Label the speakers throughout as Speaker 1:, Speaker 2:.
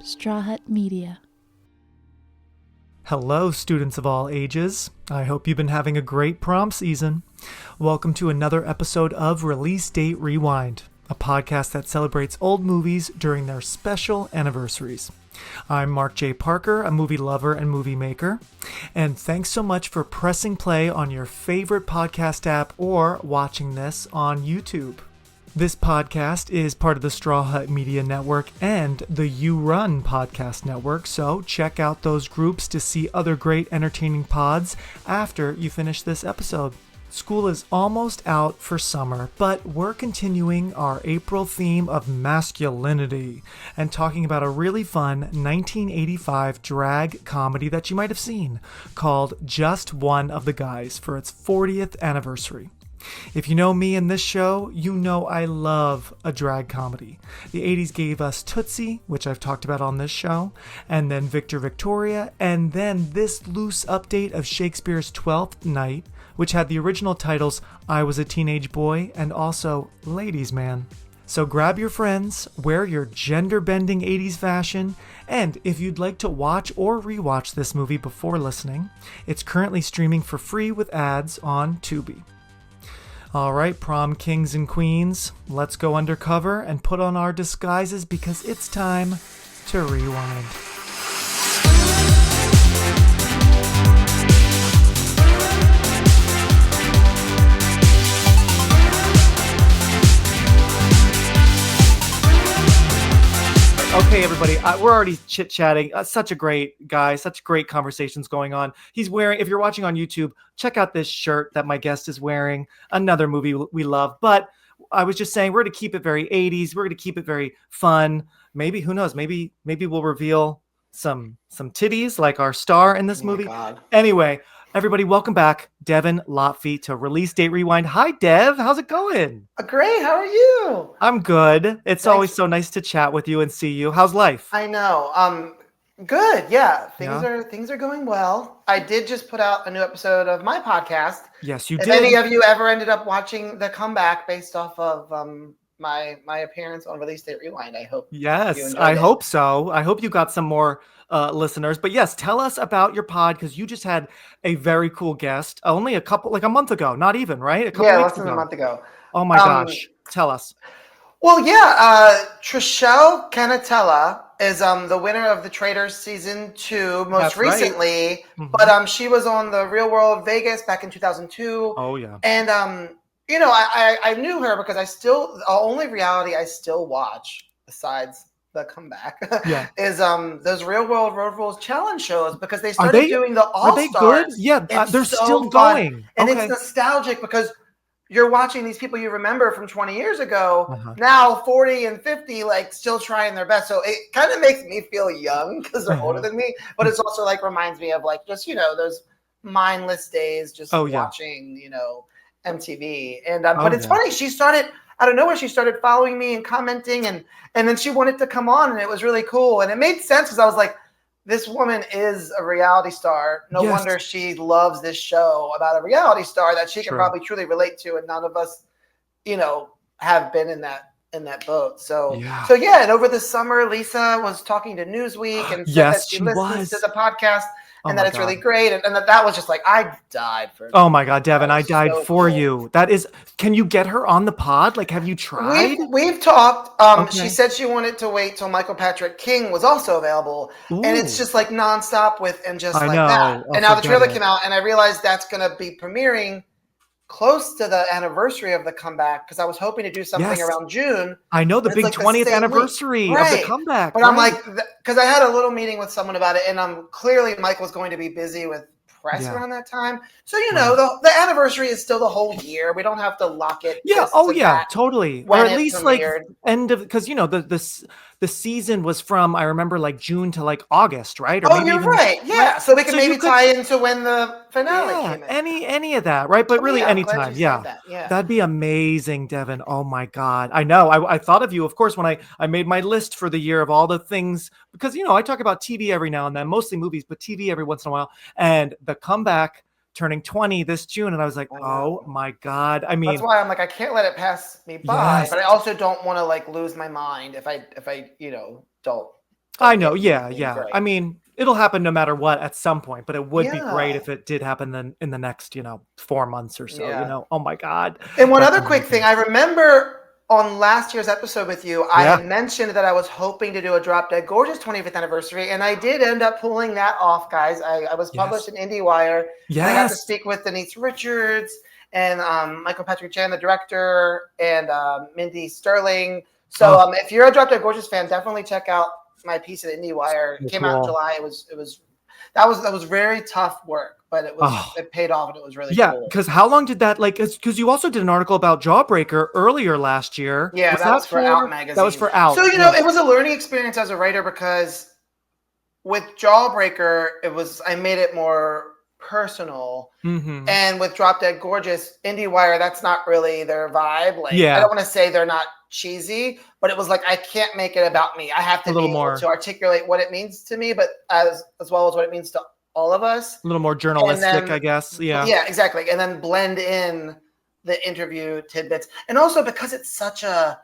Speaker 1: Straw Hut Media.
Speaker 2: Hello, students of all ages. I hope you've been having a great prom season. Welcome to another episode of Release Date Rewind, a podcast that celebrates old movies during their special anniversaries. I'm Mark J. Parker, a movie lover and movie maker, and thanks so much for pressing play on your favorite podcast app or watching this on YouTube. This podcast is part of the Straw Hut Media Network and the You Run podcast network, so check out those groups to see other great entertaining pods after you finish this episode. School is almost out for summer, but we're continuing our April theme of masculinity and talking about a really fun 1985 drag comedy that you might have seen called Just One of the Guys for its 40th anniversary. If you know me in this show, you know I love a drag comedy. The 80s gave us Tootsie, which I've talked about on this show, and then Victor Victoria, and then this loose update of Shakespeare's Twelfth Night, which had the original titles I Was a Teenage Boy and also Ladies Man. So grab your friends, wear your gender-bending 80s fashion, and if you'd like to watch or rewatch this movie before listening, it's currently streaming for free with ads on Tubi. All right, prom kings and queens, let's go undercover and put on our disguises because it's time to rewind. Okay, everybody, we're already chit-chatting. Such a great guy, such great conversations going on. He's wearing, if you're watching on YouTube, check out this shirt that my guest is wearing, another movie we love. But I was just saying, we're going to keep it very 80s. We're going to keep it very fun. Maybe, who knows, maybe we'll reveal some titties like our star in this movie.
Speaker 3: God.
Speaker 2: Anyway, everybody, welcome back, Devin Lotfi to Release Date Rewind. Hi, Dev. How's it going?
Speaker 3: Great. How are you?
Speaker 2: I'm good. It's
Speaker 3: Thanks.
Speaker 2: Always so nice to chat with you and see you. How's life?
Speaker 3: I know. Good. Yeah. Things are going well. I did just put out a new episode of my podcast.
Speaker 2: Yes, you
Speaker 3: if
Speaker 2: did.
Speaker 3: Any of you ever ended up watching the comeback based off of my appearance on Release Date Rewind, I hope.
Speaker 2: Yes, I hope so. I hope you got some more listeners. But yes, tell us about your pod because you just had a very cool guest only a month ago, not even, right? A couple weeks
Speaker 3: less than
Speaker 2: ago.
Speaker 3: a month ago.
Speaker 2: Oh my gosh. Tell us.
Speaker 3: Well, yeah, Trishelle Canatella is the winner of the Traitors season 2 most recently,
Speaker 2: right.
Speaker 3: But she was on the Real World Vegas back in 2002.
Speaker 2: Oh yeah.
Speaker 3: And I knew her because the only reality I still watch besides the comeback is those Real World Road Rules challenge shows because they started doing the All Stars.
Speaker 2: Are they good? Yeah, they're
Speaker 3: so
Speaker 2: still
Speaker 3: fun.
Speaker 2: going.
Speaker 3: And it's nostalgic because you're watching these people you remember from 20 years ago, now 40 and 50, like still trying their best. So it kind of makes me feel young because they're older than me, but it's also like reminds me of like just, those mindless days just watching, MTV. And but it's funny, she started out of nowhere, she started following me and commenting and then she wanted to come on and it was really cool. And it made sense because I was like, this woman is a reality star. No wonder she loves this show about a reality star that she can probably truly relate to. And none of us, have been in that boat. So and over the summer, Lisa was talking to Newsweek and said that she listens to the podcast and that it's really great. And that was just like, I died for it.
Speaker 2: Oh my God, Devin, I died for you. That is, can you get her on the pod? Like, have you tried?
Speaker 3: We've talked. She said she wanted to wait till Michael Patrick King was also available. Ooh. And it's just like nonstop that. And now the trailer came out and I realized that's going to be premiering close to the anniversary of the comeback because I was hoping to do something around June.
Speaker 2: I know the big 20th anniversary of the comeback.
Speaker 3: But I'm like, because I had a little meeting with someone about it and clearly Mike was going to be busy with press around that time. So, the anniversary is still the whole year. We don't have to lock it.
Speaker 2: Yeah. Totally. Or at least premiered. End of, because, the season was from, I remember June to August, right? Or
Speaker 3: you're right. Yeah. So we can maybe tie into when the finale came in.
Speaker 2: Any of that, right? But really anytime. That'd be amazing, Devin. Oh my God. I know. I thought of you, of course, when I made my list for the year of all the things, because, I talk about TV every now and then, mostly movies, but TV every once in a while. And the comeback turning 20 this June, and I was like, oh my God. I mean,
Speaker 3: that's why I'm like, I can't let it pass me by, but I also don't want to lose my mind if I don't.
Speaker 2: I know. Yeah.
Speaker 3: being
Speaker 2: Yeah.
Speaker 3: great.
Speaker 2: I mean, it'll happen no matter what at some point, but it would be great
Speaker 3: Yeah.
Speaker 2: if it did happen then in the next, 4 months or so,
Speaker 3: Yeah.
Speaker 2: Oh my God.
Speaker 3: And one
Speaker 2: That's
Speaker 3: other quick thing,
Speaker 2: amazing.
Speaker 3: I remember on last year's episode with you, I
Speaker 2: Yeah.
Speaker 3: had mentioned that I was hoping to do a Drop Dead Gorgeous 25th anniversary, and I did end up pulling that off, guys. I was published in IndieWire, and I got to
Speaker 2: Yes.
Speaker 3: speak with Denise Richards and Michael Patrick Chan, the director, and Mindy Sterling. So if you're a Drop Dead Gorgeous fan, definitely check out my piece at IndieWire. It came out in July. That was very tough work, but it paid off and it was really cool.
Speaker 2: Because how long did that because you also did an article about Jawbreaker earlier last year.
Speaker 3: Yeah, that was for Out magazine.
Speaker 2: That was for Out.
Speaker 3: So it was a learning experience as a writer because with Jawbreaker, I made it more personal, and with Drop Dead Gorgeous, IndieWire, that's not really their vibe. I don't want to say they're not cheesy, but it was like I can't make it about me. I have to be able to articulate what it means to me, but as well as what it means to all of us.
Speaker 2: A little more journalistic, I guess. Yeah.
Speaker 3: Yeah, exactly. And then blend in the interview tidbits. And also because it's such a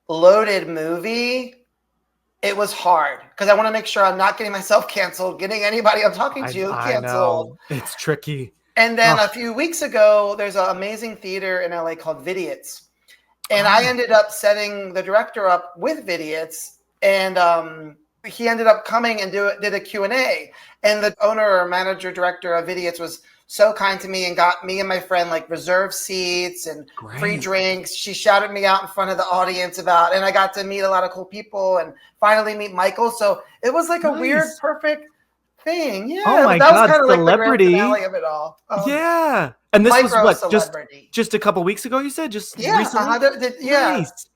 Speaker 3: loaded movie, it was hard because I want to make sure I'm not getting myself canceled, getting anybody I'm talking to canceled.
Speaker 2: I know. It's tricky.
Speaker 3: And then a few weeks ago, there's an amazing theater in LA called Vidiots. And I ended up setting the director up with Vidiots, and he ended up coming and did a Q&A. And the owner or manager director of Vidiots was so kind to me and got me and my friend reserved seats and free drinks. She shouted me out in front of the audience and I got to meet a lot of cool people and finally meet Michael. So it was a weird, perfect thing. Yeah.
Speaker 2: Oh my
Speaker 3: that
Speaker 2: God,
Speaker 3: was kind of
Speaker 2: celebrity.
Speaker 3: The grand finale of it all.
Speaker 2: Yeah. And this was what, just a couple weeks ago, you said? Just recently?
Speaker 3: Yeah.
Speaker 2: Nice.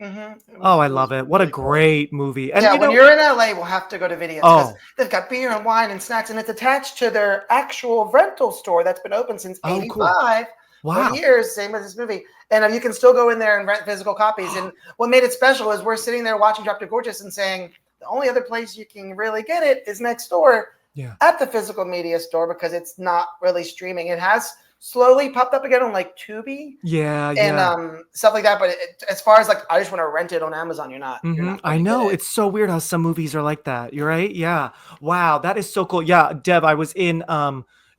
Speaker 2: Oh, I love it. What a great movie. And
Speaker 3: when you're in LA, we'll have to go to Vidiots because they've got beer and wine and snacks, and it's attached to their actual rental store that's been open since 85 for years, same as this movie. And you can still go in there and rent physical copies. And what made it special is we're sitting there watching Drop Dead Gorgeous and saying, the only other place you can really get it is next door at the physical media store because it's not really streaming. It has slowly popped up again on Tubi, and stuff like that. But as far as I just want to rent it on Amazon, you're not.
Speaker 2: I know it's so weird how some movies are like that. You're right. Yeah. Wow, that is so cool. Yeah, Dev, I was in.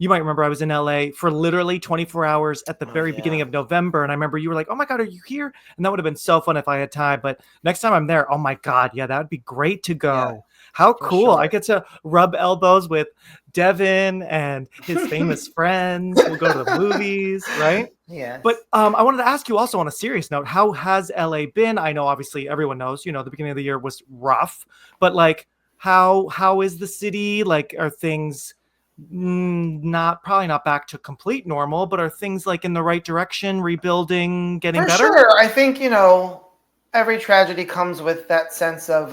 Speaker 2: You might remember I was in LA for literally 24 hours at the very beginning of November, and I remember you were like, "Oh my God, are you here?" And that would have been so fun if I had time. But next time I'm there, oh my God, that would be great to go. Yeah. How cool! I get to rub elbows with Devin and his famous friends. We'll go to the movies, right?
Speaker 3: Yeah.
Speaker 2: But I wanted to ask you also on a serious note, how has LA been? I know obviously everyone knows, the beginning of the year was rough, but how is the city? Are things probably not back to complete normal, but are things in the right direction, rebuilding, getting better?
Speaker 3: For sure. I think, every tragedy comes with that sense of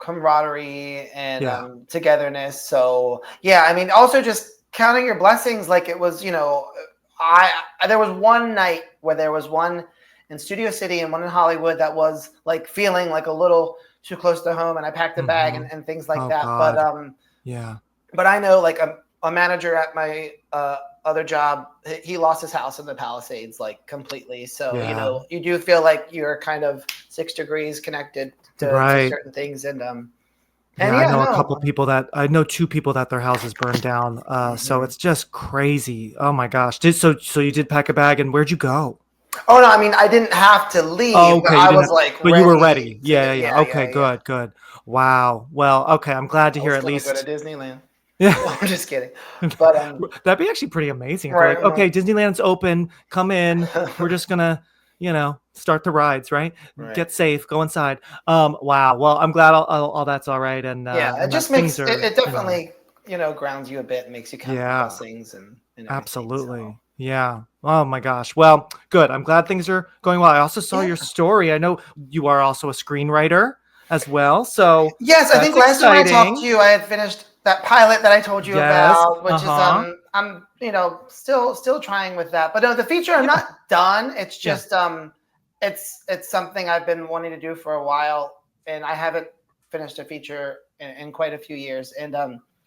Speaker 3: camaraderie and togetherness. So I mean, also just counting your blessings it was, there was one night where there was one in Studio City and one in Hollywood that was feeling a little too close to home, and I packed a bag and things like that.
Speaker 2: God.
Speaker 3: But but I know a manager at my other job, he lost his house in the Palisades completely. So you do feel you're kind of 6 degrees connected to certain things. And
Speaker 2: I know 2 people that their houses burned down. So it's just crazy. Oh my gosh. So you did pack a bag, and where'd you go?
Speaker 3: Oh no, I mean I didn't have to leave.
Speaker 2: Oh, okay,
Speaker 3: but I was
Speaker 2: but you were ready. Yeah. Okay, good. Wow. Well, okay. I'm glad to hear at least.
Speaker 3: Go to Disneyland.
Speaker 2: Yeah,
Speaker 3: no, I'm just kidding. But
Speaker 2: that'd be actually pretty amazing.
Speaker 3: Right,
Speaker 2: okay, Disneyland's open. Come in. We're just gonna, start the rides, right? Get safe. Go inside. Wow. Well, I'm glad all that's all right. And
Speaker 3: it just makes it definitely grounds you a bit and makes you kind of blessings and
Speaker 2: absolutely.
Speaker 3: So.
Speaker 2: Yeah. Oh my gosh. Well, good. I'm glad things are going well. I also saw your story. I know you are also a screenwriter as well. So
Speaker 3: yes, I think last time I talked to you, I had finished that pilot that I told you about, which is I'm still trying with that. But no, the feature I'm not done. It's just it's something I've been wanting to do for a while, and I haven't finished a feature in quite a few years. And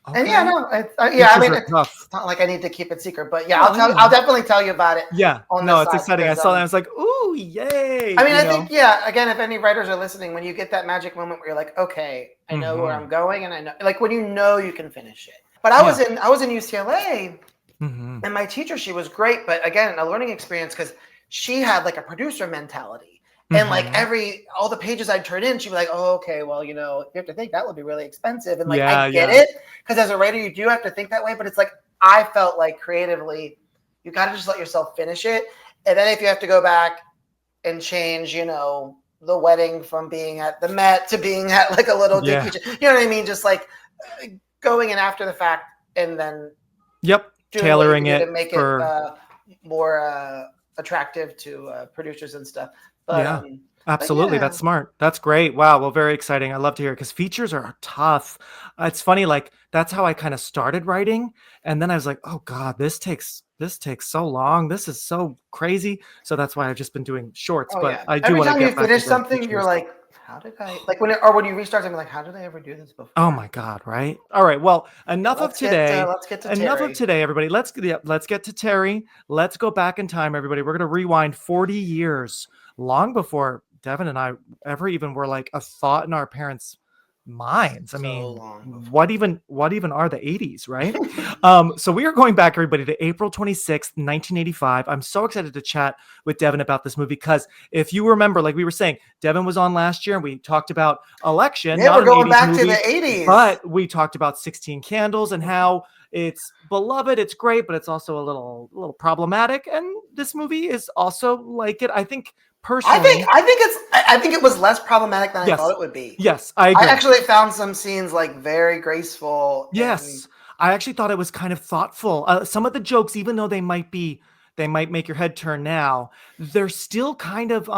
Speaker 3: And
Speaker 2: Okay.
Speaker 3: yeah, no, I mean, it's not like I need to keep it secret, but yeah, I'll definitely tell you about it.
Speaker 2: Yeah. No, it's exciting. I saw that. I was like, ooh, yay.
Speaker 3: I mean, I think, yeah, again, if any writers are listening, when you get that magic moment where you're like, okay, I know where I'm going, and I know, like, when you know you can finish it. But I was in UCLA, and my teacher, she was great, but again, a learning experience because she had like a producer mentality. And like all the pages I'd turn in, she'd be like, oh, okay, well, you have to think that would be really expensive. And like, I get it. Because as a writer, you do have to think that way. But it's like, I felt like creatively, you got to just let yourself finish it. And then if you have to go back and change, the wedding from being at the Met to being at like a little dinky, you know what I mean? Just like going in after the fact and then
Speaker 2: tailoring it
Speaker 3: to make it more attractive to producers and stuff. But,
Speaker 2: absolutely. That's smart. That's great. Wow. Well, very exciting. I love to hear it because features are tough. It's funny. Like that's how I kind of started writing. And then I was like, oh God, this takes so long. This is so crazy. So that's why I've just been doing shorts, I do want to get back to
Speaker 3: every time you finish something, you're like, how did I, like when you restart something, like, how did I ever do this before?
Speaker 2: Oh my God. Right. All right. Well, enough of today.
Speaker 3: Let's get to
Speaker 2: enough
Speaker 3: Terry.
Speaker 2: of today, everybody. Let's get to Terry. Let's go back in time, everybody. We're going to rewind 40 years, long before Devin and I ever even were like a thought in our parents' minds. I mean, what even are the 80s, right? So we are going back, everybody, to April 26th, 1985. I'm so excited to chat with Devin about this movie because if you remember, like we were saying, Devin was on last year and we talked about Election.
Speaker 3: Yeah, we're going back to the 80s.
Speaker 2: But we talked about 16 Candles and how it's beloved, it's great, but it's also a little problematic. And this movie is also like it. I think personally,
Speaker 3: I think it was less problematic than I thought it would be.
Speaker 2: Yes, I agree.
Speaker 3: I actually found some scenes like very graceful.
Speaker 2: Yes, I actually thought it was kind of thoughtful. Some of the jokes, even though they might make your head turn now, they're still kind of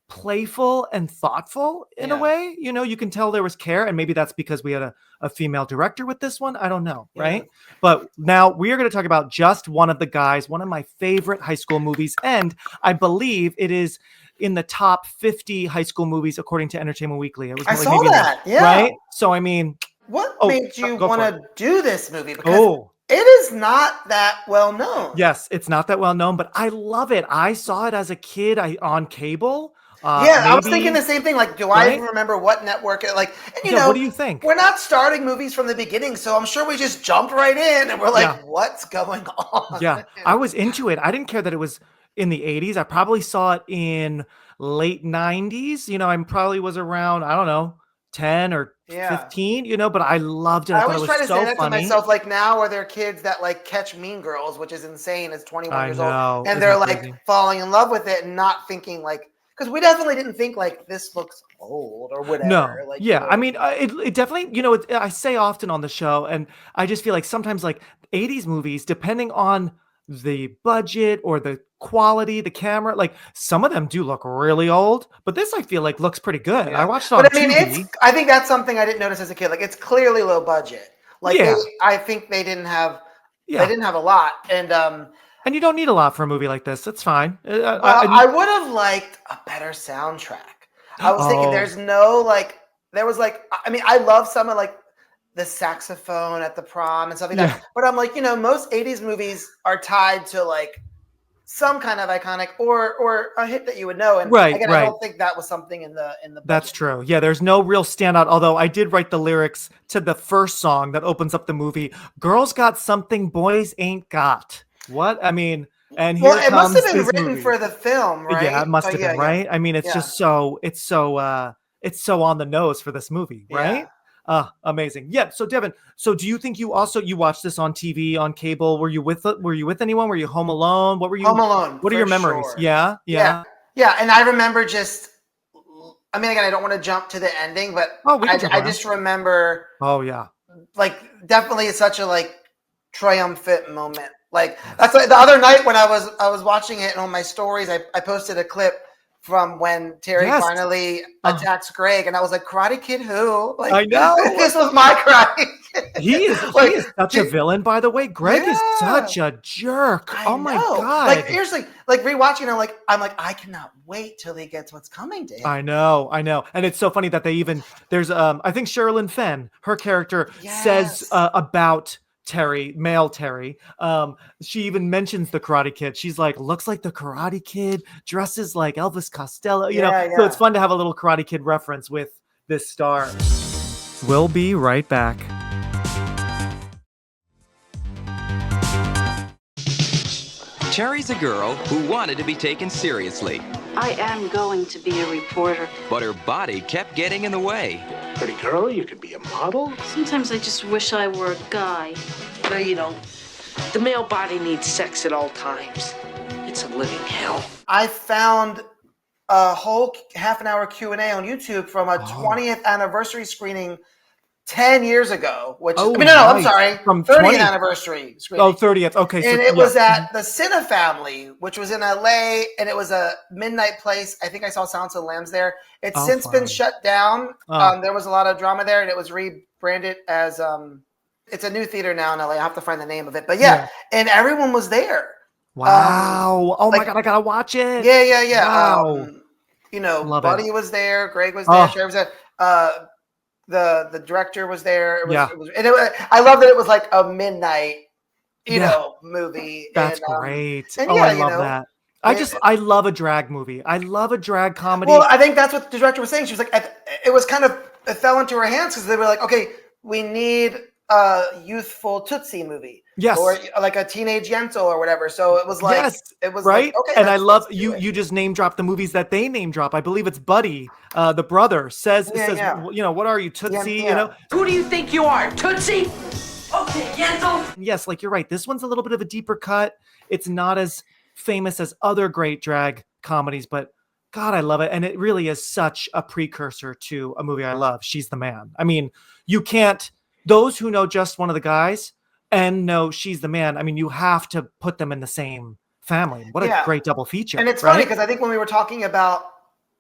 Speaker 2: playful and thoughtful in a way. You can tell there was care, and maybe that's because we had a female director with this one. I don't know, right? But now we are going to talk about just one of the guys, one of my favorite high school movies, and I believe it is in the top 50 high school movies according to Entertainment Weekly. It was
Speaker 3: I saw that,
Speaker 2: right? So I mean,
Speaker 3: what made you want to do this movie? Because it is not that well known.
Speaker 2: Yes, it's not that well known, but I love it. I saw it as a kid on cable.
Speaker 3: I was thinking the same thing. Like, do I even remember what network? Like, and
Speaker 2: what do you think?
Speaker 3: We're not starting movies from the beginning, so I'm sure we just jumped right in and we're like, what's going on?
Speaker 2: Yeah, I was into it. I didn't care that it was in the 80s. I probably saw it in late 90s. I probably was around, I don't know, 10 or 15, but I loved it.
Speaker 3: I always try to say that to myself, like now are there kids that like catch Mean Girls, which is insane, as 21 years old, and they're like falling in love with it and not thinking like, because we definitely didn't think like this looks old or whatever.
Speaker 2: No, like, I mean, it definitely, I say often on the show, and I just feel like sometimes like 80s movies, depending on the budget or the quality, the camera, like some of them do look really old, but this I feel like looks pretty good. I watched it on TV.
Speaker 3: I think that's something I didn't notice as a kid. Like it's clearly low budget. Like I think they didn't have a lot, and
Speaker 2: you don't need a lot for a movie like this. It's fine.
Speaker 3: I would have liked a better soundtrack. I was thinking there was I love some of like the saxophone at the prom and stuff like that. But I'm like, most 80s movies are tied to like some kind of iconic or a hit that you would know. And I don't think that was something in the budget.
Speaker 2: That's true. Yeah, there's no real standout, although I did write the lyrics to the first song that opens up the movie. Girls got something boys ain't got. What? I mean, and here
Speaker 3: it must have been written for the film, right?
Speaker 2: Yeah, it must have been, right? I mean, it's just so on the nose for this movie, right? Amazing. Yeah. So Devin, do you think you watched this on TV, on cable? Were you with anyone? Were you home alone? What were you?
Speaker 3: Home alone.
Speaker 2: What are your memories?
Speaker 3: Sure.
Speaker 2: Yeah.
Speaker 3: And I remember again, I don't want to jump to the ending, but I just remember.
Speaker 2: Oh yeah.
Speaker 3: Like definitely such a like triumphant moment. Like that's like the other night when I was watching it and on my stories, I posted a clip from when Terry finally attacks Greg, and I was like, Karate Kid who? Like,
Speaker 2: I know.
Speaker 3: This was my Karate Kid.
Speaker 2: He is such a villain, by the way. Greg is such a jerk. Oh my God.
Speaker 3: Like seriously, like rewatching, I'm like, I cannot wait till he gets what's coming to him.
Speaker 2: I know. And it's so funny that there's I think Sherilyn Fenn, her character says about male Terry. She even mentions the Karate Kid. She's like, looks like the Karate Kid, dresses like Elvis Costello, you know. So it's fun to have a little Karate Kid reference with this star. We'll be right back.
Speaker 1: Terry's a girl who wanted to be taken seriously.
Speaker 4: I am going to be a reporter.
Speaker 1: But her body kept getting in the way.
Speaker 5: Pretty girl, you could be a model.
Speaker 4: Sometimes I just wish I were a guy.
Speaker 6: No, you don't. The male body needs sex at all times. It's a living hell.
Speaker 3: I found a whole half-an-hour Q&A on YouTube from a 20th anniversary screening 10 years ago, which I'm sorry, from 30th anniversary screening.
Speaker 2: 30th. Okay.
Speaker 3: And it was at the Cine Family, which was in LA, and it was a midnight place. I think I saw Silence of the Lambs there. It's since been shut down. There was a lot of drama there, and it was rebranded as it's a new theater now in LA. I have to find the name of it. But and everyone was there.
Speaker 2: Wow. My God, I gotta watch it.
Speaker 3: Yeah.
Speaker 2: Wow.
Speaker 3: Love Buddy was there, Greg was there, Sherry was there. The director was there. I love that it was like a midnight, movie.
Speaker 2: That's great. I love that. I love a drag movie. I love a drag comedy.
Speaker 3: Well, I think that's what the director was saying. She was like, it fell into her hands because they were like, okay, we need a youthful Tootsie movie.
Speaker 2: Yes.
Speaker 3: Or like a Teenage Yentl or whatever. So it was like, it was
Speaker 2: right.
Speaker 3: Like, okay.
Speaker 2: And I love you just name drop the movies that they name drop. I believe it's Buddy, the brother says, what are you, Tootsie?
Speaker 6: Who do you think you are, Tootsie? Okay, Yentl.
Speaker 2: Yes, like you're right. This one's a little bit of a deeper cut. It's not as famous as other great drag comedies, but God, I love it. And it really is such a precursor to a movie I love, She's the Man. I mean, those who know just one of the guys and know She's the Man, I mean, you have to put them in the same family. What a great double feature.
Speaker 3: And it's funny because I think when we were talking about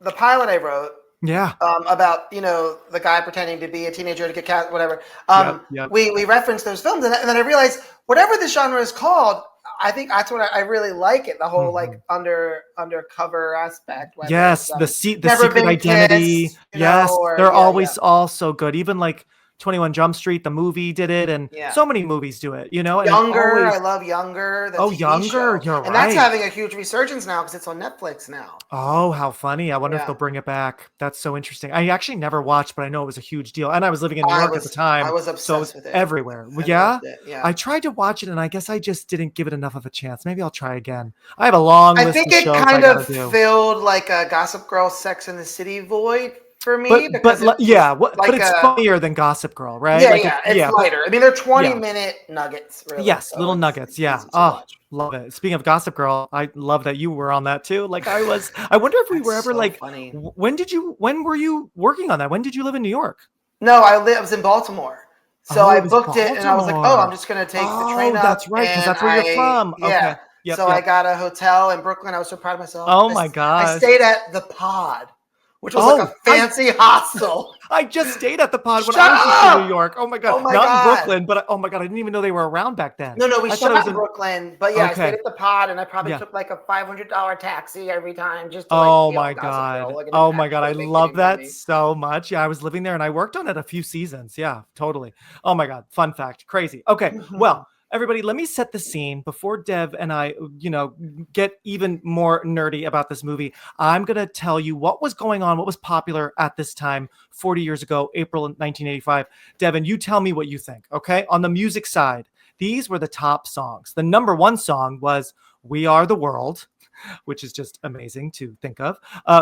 Speaker 3: the pilot I wrote, about, the guy pretending to be a teenager to get cast, whatever, we referenced those films. And then I realized whatever the genre is called, I think that's what I really like it. The whole like undercover aspect.
Speaker 2: Yes. The secret identity. They're always all so good. Even like 21 Jump Street, the movie did it, and so many movies do it,
Speaker 3: Younger, I love Younger.
Speaker 2: Younger,
Speaker 3: show.
Speaker 2: You're right.
Speaker 3: And that's having a huge resurgence now because it's on Netflix now.
Speaker 2: Oh, how funny. I wonder if they'll bring it back. That's so interesting. I actually never watched, but I know it was a huge deal. And I was living in New York at the time.
Speaker 3: I was obsessed with it.
Speaker 2: Everywhere. I tried to watch it, and I guess I just didn't give it enough of a chance. Maybe I'll try again. I have a long list of shows I gotta do.
Speaker 3: I think it kind of filled like a Gossip Girl, Sex and the City void for me, but
Speaker 2: it's funnier than Gossip Girl, right?
Speaker 3: It's lighter. I mean, they're 20-minute nuggets. Really,
Speaker 2: yes, little nuggets. Yeah. Love it. Speaking of Gossip Girl, I love that you were on that too. Like I was. I wonder if we were ever funny. When were you working on that? When did you live in New York?
Speaker 3: No, I was in Baltimore. So I booked it, and I was like, I'm just going to take the train up.
Speaker 2: That's right, because that's where you're from.
Speaker 3: Yeah.
Speaker 2: Okay.
Speaker 3: I got a hotel in Brooklyn. I was so proud of myself.
Speaker 2: Oh my gosh.
Speaker 3: I stayed at the Pod, which was like a fancy hostel.
Speaker 2: I just stayed at the Pod when I was in New York. Oh my God. Not in Brooklyn, but oh my God, I didn't even know they were around back then.
Speaker 3: No, we shut up in Brooklyn. But I stayed at the Pod, and I probably took like a $500 taxi every time just to
Speaker 2: Oh my God. I love that so much. Yeah, I was living there and I worked on it a few seasons. Yeah, totally. Oh my God. Fun fact. Crazy. Okay. Well, everybody, let me set the scene before Dev and I, get even more nerdy about this movie. I'm going to tell you what was going on, what was popular at this time 40 years ago, April 1985. Devin, you tell me what you think, okay? On the music side, these were the top songs. The number one song was We Are the World, which is just amazing to think of.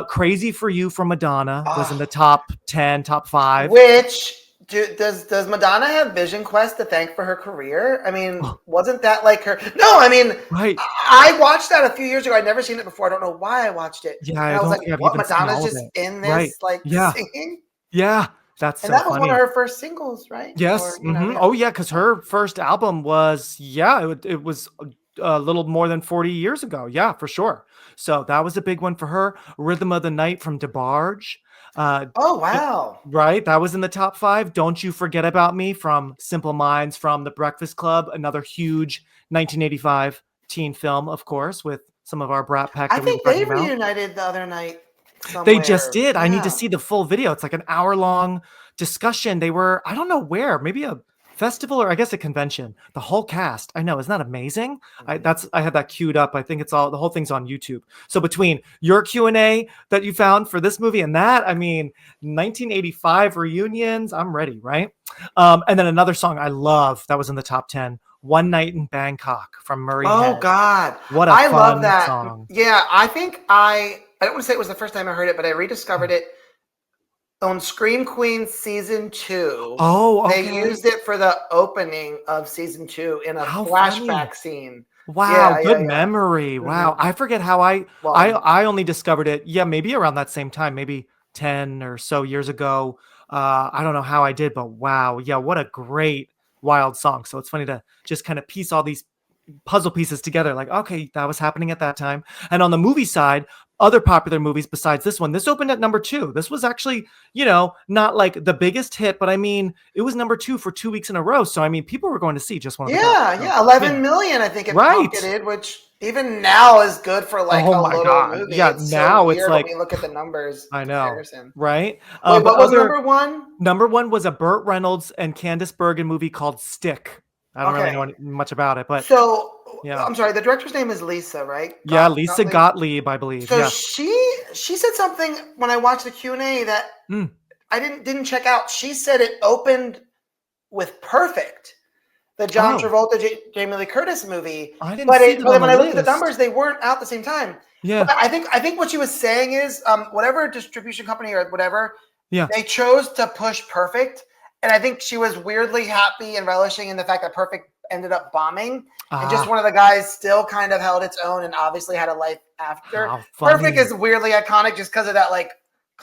Speaker 2: Crazy for You from Madonna was in the top 10, top 5.
Speaker 3: Which... Does Madonna have Vision Quest to thank for her career? I mean, wasn't that like her? No, I mean, I watched that a few years ago. I'd never seen it before. I don't know why I watched it.
Speaker 2: Yeah,
Speaker 3: I was like, what? Madonna's just in this, singing?
Speaker 2: Yeah, that's so funny.
Speaker 3: And that was one of her first singles, right?
Speaker 2: Yes. Oh, yeah, because her first album was, it was a little more than 40 years ago. Yeah, for sure. So that was a big one for her. Rhythm of the Night from DeBarge.
Speaker 3: Oh, wow.
Speaker 2: Right? That was in the top 5. Don't You Forget About Me from Simple Minds from The Breakfast Club, another huge 1985 teen film, of course, with some of our Brat Pack
Speaker 3: I
Speaker 2: that we were
Speaker 3: think they
Speaker 2: talking about.
Speaker 3: reunited the other night
Speaker 2: They just
Speaker 3: somewhere.
Speaker 2: did. I need to
Speaker 3: Yeah.
Speaker 2: see the full video. It's like an hour-long discussion. They were, I don't know where, maybe a festival or I guess a convention. The whole cast. I know, isn't that amazing? I had that queued up. I think it's all the whole thing's on YouTube. So between your Q&A that you found for this movie and that, I mean, 1985 reunions, I'm ready, right? And then another song I love that was in the top 10, One Night in Bangkok from Murray
Speaker 3: Oh,
Speaker 2: Head.
Speaker 3: God.
Speaker 2: What a
Speaker 3: I
Speaker 2: fun
Speaker 3: love that
Speaker 2: song.
Speaker 3: Yeah, I think I don't want to say it was the first time I heard it, but I rediscovered it on Scream Queen season 2.
Speaker 2: Oh,
Speaker 3: They
Speaker 2: okay.
Speaker 3: used it for the opening of season 2 in a
Speaker 2: How
Speaker 3: flashback
Speaker 2: funny.
Speaker 3: scene.
Speaker 2: Wow,
Speaker 3: Yeah,
Speaker 2: good
Speaker 3: yeah.
Speaker 2: memory. Wow. I forget how
Speaker 3: Well,
Speaker 2: I only discovered it, yeah, maybe around that same time, maybe 10 or so years ago. I don't know how I did, but wow. Yeah, what a great wild song. So it's funny to just kind of piece all these puzzle pieces together, like, okay, that was happening at that time. And on the movie side, other popular movies besides this one, this opened at number 2. This was actually, not like the biggest hit, but I mean, it was number 2 for 2 weeks in a row. So I mean, people were going to see just one of the guys. So,
Speaker 3: 11 million I think it
Speaker 2: Right.
Speaker 3: pocketed, which even now is good for like
Speaker 2: Oh
Speaker 3: a
Speaker 2: my
Speaker 3: little
Speaker 2: God.
Speaker 3: movie.
Speaker 2: Yeah,
Speaker 3: It's
Speaker 2: now
Speaker 3: so
Speaker 2: it's
Speaker 3: weird
Speaker 2: like,
Speaker 3: when we look at the numbers
Speaker 2: I know,
Speaker 3: comparison.
Speaker 2: right?
Speaker 3: Wait,
Speaker 2: But
Speaker 3: what was number 1?
Speaker 2: number 1 was a Burt Reynolds and Candice Bergen movie called Stick. I don't really know much about it, but
Speaker 3: So
Speaker 2: yeah.
Speaker 3: I'm sorry, the director's name is Lisa, right?
Speaker 2: Yeah, Lisa Gottlieb, I believe.
Speaker 3: So
Speaker 2: Yeah.
Speaker 3: she said something when I watched the Q&A that I didn't check out. She said it opened with Perfect, the John Travolta, Jamie Lee Curtis movie.
Speaker 2: I didn't
Speaker 3: But
Speaker 2: see that on
Speaker 3: when
Speaker 2: the
Speaker 3: I looked at the
Speaker 2: list.
Speaker 3: numbers, they weren't out at the same time.
Speaker 2: Yeah.
Speaker 3: But I think what she was saying is whatever distribution company or whatever,
Speaker 2: Yeah.
Speaker 3: they chose to push Perfect. And I think she was weirdly happy and relishing in the fact that Perfect ended up bombing. And just one of the guys still kind of held its own and obviously had a life after.
Speaker 2: How funny.
Speaker 3: Perfect is weirdly iconic just because of that like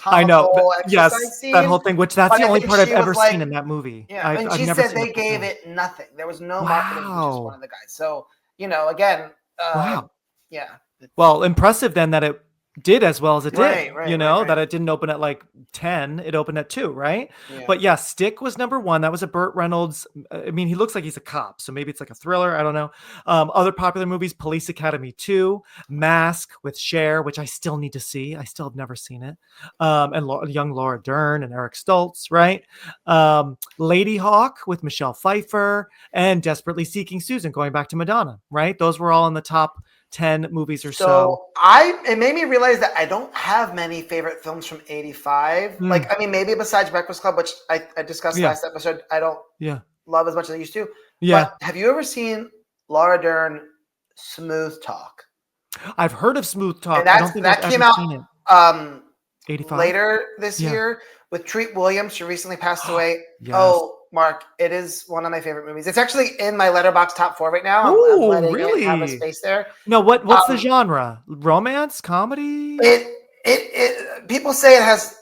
Speaker 2: I know.
Speaker 3: comical
Speaker 2: Yes,
Speaker 3: exercise scene.
Speaker 2: that whole thing, which that's
Speaker 3: But
Speaker 2: the
Speaker 3: I
Speaker 2: only
Speaker 3: think
Speaker 2: part I've
Speaker 3: she was
Speaker 2: ever
Speaker 3: like-
Speaker 2: seen in that movie.
Speaker 3: Yeah,
Speaker 2: I've
Speaker 3: and she
Speaker 2: never
Speaker 3: said
Speaker 2: seen
Speaker 3: they
Speaker 2: the
Speaker 3: gave
Speaker 2: thing.
Speaker 3: it nothing. There was no marketing from just
Speaker 2: Wow.
Speaker 3: one of the guys. So, again,
Speaker 2: Wow.
Speaker 3: yeah.
Speaker 2: Well, impressive then that it did as well as it did.
Speaker 3: Right.
Speaker 2: That it didn't open at like 10, it opened at 2, right?
Speaker 3: Yeah.
Speaker 2: But yeah, Stick was number 1. That was a Burt Reynolds. I mean, he looks like he's a cop, so maybe it's like a thriller. I don't know. Other popular movies: Police Academy 2, Mask with Cher, which I still need to see. I still have never seen it. And young Laura Dern and Eric Stoltz, right? Lady Hawk with Michelle Pfeiffer, and Desperately Seeking Susan, going back to Madonna, right? Those were all in the top 10 movies or so.
Speaker 3: So it made me realize that I don't have many favorite films from 85. Like, I mean, maybe besides Breakfast Club, which I discussed last episode, I don't love as much as I used to.
Speaker 2: Yeah.
Speaker 3: But have you ever seen Laura Dern Smooth Talk?
Speaker 2: I've heard of Smooth Talk.
Speaker 3: And
Speaker 2: I don't think I've
Speaker 3: came
Speaker 2: ever
Speaker 3: out
Speaker 2: seen it. 85?
Speaker 3: later this year with Treat Williams. She recently passed away.
Speaker 2: Yes.
Speaker 3: Oh, Mark, it is one of my favorite movies. It's actually in my Letterboxd top 4 right now. I'm letting it have a space there.
Speaker 2: No, what's the genre? Romance, comedy?
Speaker 3: It people say it has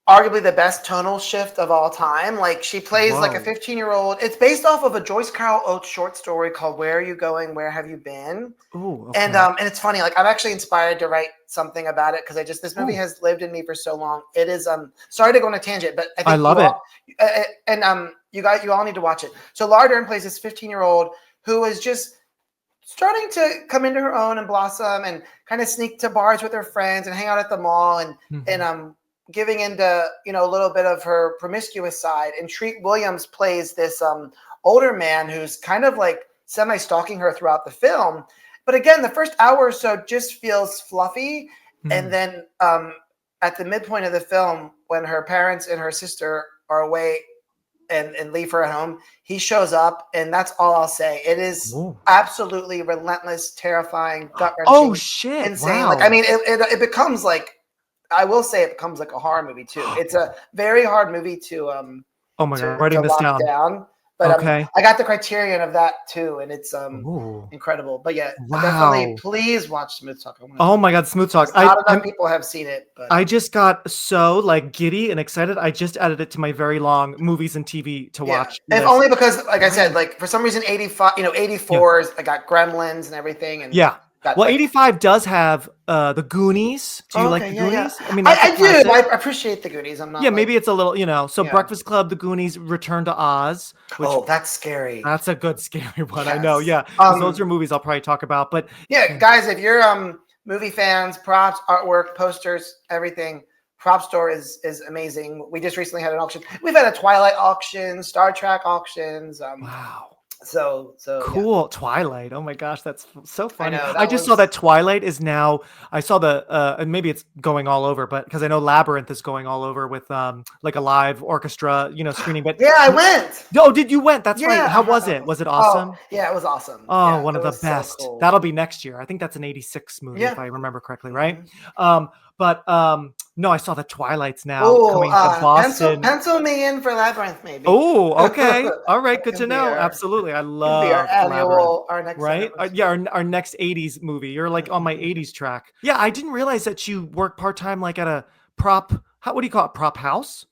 Speaker 3: arguably the best tonal shift of all time. Like, she plays like a 15-year-old. It's based off of a Joyce Carol Oates short story called Where Are You Going? Where Have You Been?
Speaker 2: Ooh, okay.
Speaker 3: And it's funny. Like, I'm actually inspired to write something about it because this movie has lived in me for so long. It is sorry to go on a tangent, but I think
Speaker 2: I love it.
Speaker 3: You all need to watch it. So Laura Dern plays this 15-year-old who is just starting to come into her own and blossom and kind of sneak to bars with her friends and hang out at the mall and giving into a little bit of her promiscuous side. And Treat Williams plays this older man who's kind of like semi-stalking her throughout the film. But again, the first hour or so just feels fluffy. And then at the midpoint of the film, when her parents and her sister are away and leave her at home, he shows up, and that's all I'll say. It is absolutely relentless, terrifying, gut-wrenching.
Speaker 2: Oh shit!
Speaker 3: Insane.
Speaker 2: Wow.
Speaker 3: Like, I mean, it becomes like, I will say, it becomes like a horror movie too. It's a very hard movie to
Speaker 2: oh my god, writing this
Speaker 3: lock
Speaker 2: down.
Speaker 3: But
Speaker 2: Okay.
Speaker 3: I got the Criterion of that too, and it's incredible. But yeah, definitely, please watch Smooth Talk.
Speaker 2: Oh my god, Smooth Talk.
Speaker 3: Not enough people have seen it, but
Speaker 2: I just got so like giddy and excited. I just added it to my very long movies and TV to watch.
Speaker 3: If only because, like I said, like for some reason, 85, 84s. I got Gremlins and everything, and
Speaker 2: Well, 85 does have the Goonies. Do you like the Goonies?
Speaker 3: Yeah.
Speaker 2: I mean,
Speaker 3: I do. I appreciate the Goonies. I'm not.
Speaker 2: Yeah, maybe it's a little, So Breakfast Club, the Goonies, Return to Oz. Which,
Speaker 3: that's scary.
Speaker 2: That's a good scary one.
Speaker 3: Yes.
Speaker 2: I know. Yeah, because those are movies I'll probably talk about. But
Speaker 3: yeah, guys, if you're movie fans, props, artwork, posters, everything, Prop Store is amazing. We just recently had an auction. We've had a Twilight auction, Star Trek auctions.
Speaker 2: Wow.
Speaker 3: So
Speaker 2: cool. Yeah. Twilight. Oh my gosh, that's so funny.
Speaker 3: I
Speaker 2: just saw that Twilight is now. I saw and maybe it's going all over, but because I know Labyrinth is going all over with like a live orchestra, screening. But
Speaker 3: yeah, I went.
Speaker 2: Oh, you went? That's right. How was it? Was it awesome?
Speaker 3: Yeah, it was awesome.
Speaker 2: Oh,
Speaker 3: yeah,
Speaker 2: one of the best.
Speaker 3: So cool.
Speaker 2: That'll be next year. I think that's an 86 movie if I remember correctly, right? But no, I saw the Twilight's now coming to Boston.
Speaker 3: Pencil me in for Labyrinth, maybe.
Speaker 2: Oh, okay. All right, good to know. Absolutely, I love
Speaker 3: our next
Speaker 2: right. Our next 80s movie. You're like on my 80s track. Yeah, I didn't realize that you work part time, like at a prop. What do you call it? Prop house?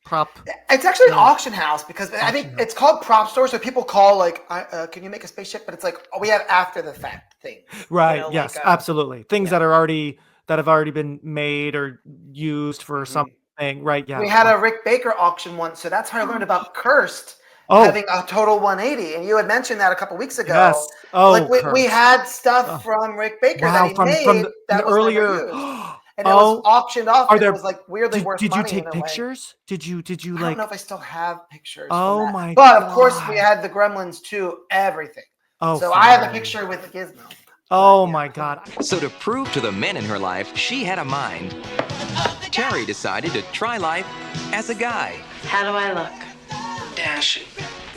Speaker 3: It's actually an auction house because I think it's called Prop Store. So people call like, "Can you make a spaceship?" But it's like we have after the fact things.
Speaker 2: Right. Yes. Like, absolutely. Things that have already been made or used for something. Right. Yeah.
Speaker 3: We had a Rick Baker auction once, so that's how I learned about Cursed having a total 180. And you had mentioned that a couple weeks ago.
Speaker 2: Yes. Oh,
Speaker 3: like we had stuff from Rick Baker that he made
Speaker 2: from
Speaker 3: that was
Speaker 2: earlier.
Speaker 3: Never used. And it was auctioned off. It was like weirdly worth money.
Speaker 2: Did you take pictures? Did you
Speaker 3: I don't know if I still have pictures.
Speaker 2: Oh my god!
Speaker 3: But of course, we had the Gremlins too. Everything.
Speaker 2: Oh,
Speaker 3: so I have a picture with the Gizmo.
Speaker 2: Oh my god!
Speaker 1: So to prove to the men in her life she had a mind, Terry decided to try life as a guy.
Speaker 4: How do I look?
Speaker 6: Dashing.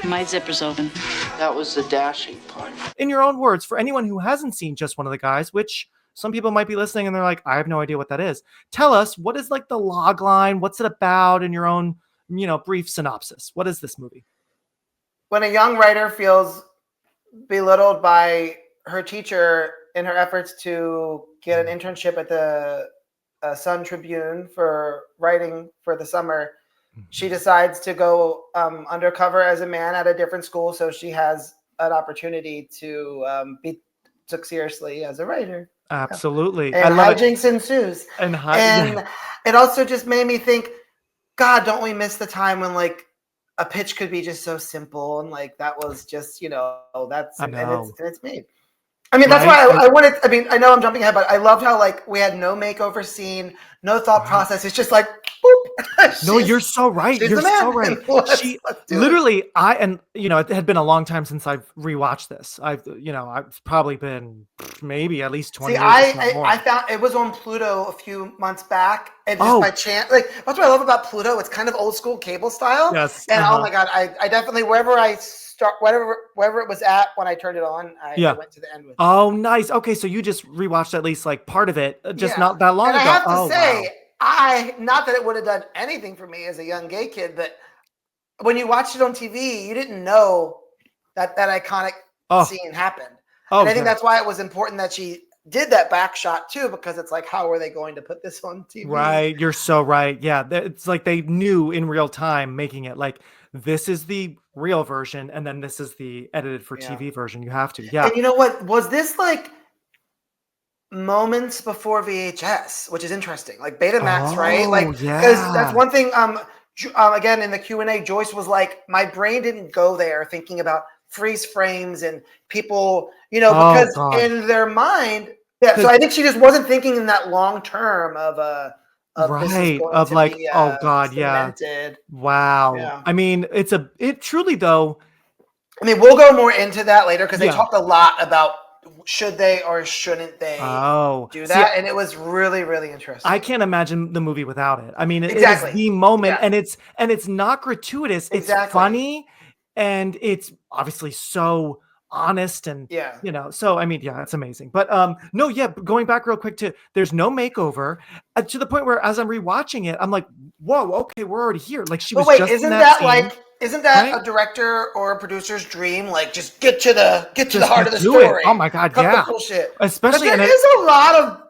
Speaker 4: My zipper's open.
Speaker 6: That was the dashing part.
Speaker 2: In your own words, for anyone who hasn't seen Just One of the Guys, which some people might be listening and they're like, I have no idea what that is. Tell us, what is like the log line? What's it about in your own, brief synopsis? What is this movie?
Speaker 3: When a young writer feels belittled by her teacher in her efforts to get an internship at the Sun Tribune for writing for the summer, she decides to go undercover as a man at a different school. So she has an opportunity to be took seriously as a writer.
Speaker 2: Absolutely.
Speaker 3: And hijinks ensues. And it also just made me think, God, don't we miss the time when like a pitch could be just so simple and like that was just, that's and it's made. I mean, that's why I wanted. I mean, I know I'm jumping ahead, but I loved how like we had no makeover scene, no thought process. It's just like, boop.
Speaker 2: No, you're so right. You're so right. She literally, it had been a long time since I've rewatched this. I've probably been maybe at least 20 years.
Speaker 3: I found it was on Pluto a few months back, and just by chance, like that's what I love about Pluto. It's kind of old school cable style.
Speaker 2: Yes.
Speaker 3: And oh my God, I definitely wherever it was at when I turned it on, I went to the end with it.
Speaker 2: Oh, nice. Okay, so you just rewatched at least like part of it, not that long ago.
Speaker 3: I have to say, not that it would have done anything for me as a young gay kid, but when you watched it on TV, you didn't know that iconic scene happened. And I think that's why it was important that she did that back shot too, because it's like, how are they going to put this on TV?
Speaker 2: Right. You're so right. Yeah. It's like they knew in real time making it like, this is the real version, and then this is the edited for TV version. You have to. Yeah.
Speaker 3: And you know what? Was this like moments before VHS, which is interesting, like Betamax, right? Like, because that's one thing. Again, in the Q&A, Joyce was like, my brain didn't go there thinking about freeze frames and people, because in their mind, so I think she just wasn't thinking in that long term of
Speaker 2: wow. I mean, it truly though.
Speaker 3: I mean, we'll go more into that later because they talked a lot about should they or shouldn't they do that, and it was really, really interesting.
Speaker 2: I can't imagine the movie without it. I mean, it is the moment, and it's not gratuitous. It's funny, and it's obviously so honest and so I mean it's amazing. But going back real quick to there's no makeover to the point where as I'm rewatching it I'm like, whoa, okay, we're already here. Like she was just
Speaker 3: isn't
Speaker 2: in that
Speaker 3: scene. Isn't that a director or a producer's dream? Like just get to the heart of the story.
Speaker 2: Oh my God,
Speaker 3: cut the bullshit.
Speaker 2: Especially
Speaker 3: there is a lot of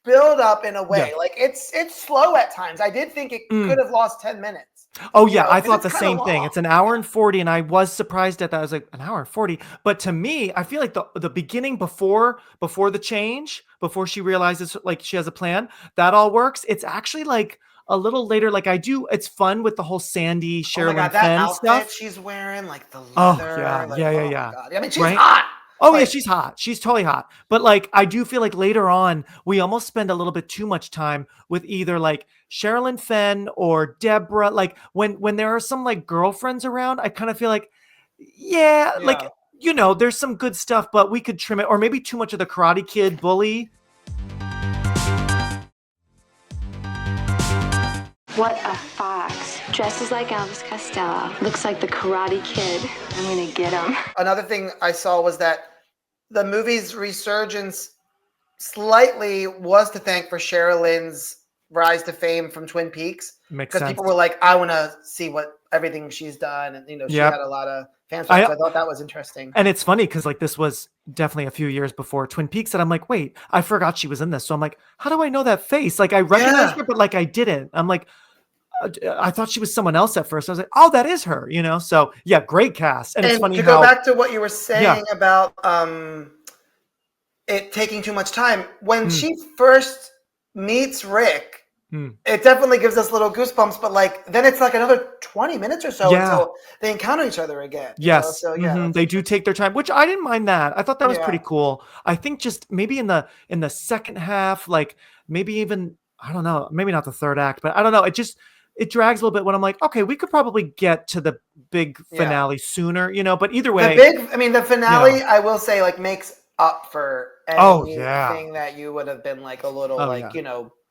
Speaker 3: build up in a way. Like it's slow at times. I did think it could have lost 10 minutes.
Speaker 2: Oh yeah, I thought
Speaker 3: it's
Speaker 2: the
Speaker 3: kind of
Speaker 2: same thing.
Speaker 3: long.
Speaker 2: It's an hour and 40, and I was surprised at that. I was like, an hour and 40. But to me, I feel like the beginning before the change, before she realizes like she has a plan, that all works. It's actually like a little later. Like it's fun with the whole Sandy,
Speaker 3: Oh my
Speaker 2: Sherilyn
Speaker 3: god, that
Speaker 2: Fenn
Speaker 3: outfit
Speaker 2: stuff.
Speaker 3: she's wearing, like the
Speaker 2: Oh
Speaker 3: leather,
Speaker 2: yeah,
Speaker 3: like
Speaker 2: yeah, yeah,
Speaker 3: oh my
Speaker 2: yeah.
Speaker 3: god. I mean, she's
Speaker 2: Right?
Speaker 3: hot.
Speaker 2: Oh yeah,
Speaker 3: Like,
Speaker 2: she's hot. She's totally hot. But like I do feel like later on we almost spend a little bit too much time with either like Sherilyn Fenn or Deborah. Like when there are some like girlfriends around, I kind of feel like, yeah, like
Speaker 3: yeah.
Speaker 2: there's some good stuff, but we could trim it, or maybe too much of the Karate Kid bully.
Speaker 7: What a fox. Dresses like Elvis Costello. Looks like the Karate Kid. I'm gonna get him.
Speaker 3: Another thing I saw was that the movie's resurgence slightly was to thank for Sherilyn's rise to fame from Twin Peaks.
Speaker 2: Makes
Speaker 3: Because
Speaker 2: sense.
Speaker 3: people were like, I want to see what everything she's done. And, she
Speaker 2: Yep.
Speaker 3: had a lot of fans. So I thought that was interesting.
Speaker 2: And it's funny because like this was definitely a few years before Twin Peaks, and I'm like, wait, I forgot she was in this. So I'm like, how do I know that face? Like I recognized her, but like I didn't. I'm like, I thought she was someone else at first. I was like, oh, that is her, So yeah, great cast. And it's funny
Speaker 3: to
Speaker 2: how
Speaker 3: go back to what you were saying about it taking too much time. When she first meets Rick, it definitely gives us little goosebumps, but like then it's like another 20 minutes or so until they encounter each other again.
Speaker 2: Yes.
Speaker 3: So yeah,
Speaker 2: They do take their time, which I didn't mind that. I thought that was pretty
Speaker 3: Yeah.
Speaker 2: cool. I think just maybe in the second half, like maybe even, I don't know, maybe not the third act, but I don't know. It drags a little bit when I'm like, okay, we could probably get to the big finale sooner, but either way.
Speaker 3: The finale, I will say, like makes up for anything that you would have been like a little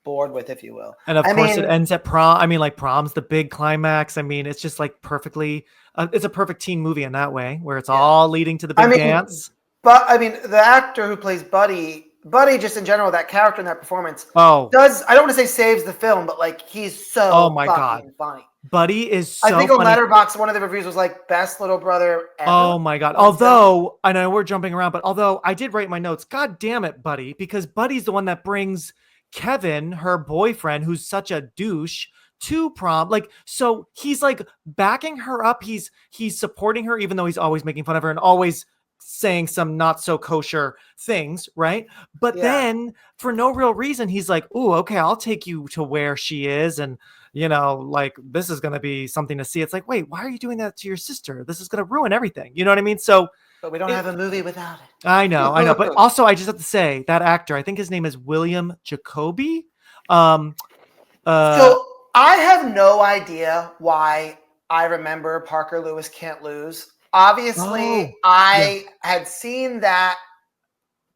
Speaker 3: bored with, if you will.
Speaker 2: And of course it ends at prom. I mean, like prom's the big climax. I mean, it's just like perfectly, it's a perfect teen movie in that way, where it's all leading to the big dance.
Speaker 3: But I mean, the actor who plays Buddy just in general, that character and that performance I don't want to say saves the film, but like he's so fucking funny.
Speaker 2: Buddy is so
Speaker 3: I think
Speaker 2: funny.
Speaker 3: on Letterboxd, one of the reviews was like best little brother ever.
Speaker 2: Oh my god. Although, I know we're jumping around, but although I did write my notes, god damn it, Buddy, because Buddy's the one that brings Kevin, her boyfriend, who's such a douche, to prom. Like, so he's like backing her up. He's supporting her, even though he's always making fun of her and always saying some not so kosher things, right? But then for no real reason, he's like, "Ooh, okay, I'll take you to where she is, and like this is gonna be something to see." It's like, wait, why are you doing that to your sister? This is gonna ruin everything. You know what I mean? So,
Speaker 3: but we don't have a movie without it.
Speaker 2: I know, but also I just have to say that actor, I think his name is William Jacoby.
Speaker 3: So I have no idea why I remember Parker Lewis Can't Lose. Obviously, I had seen that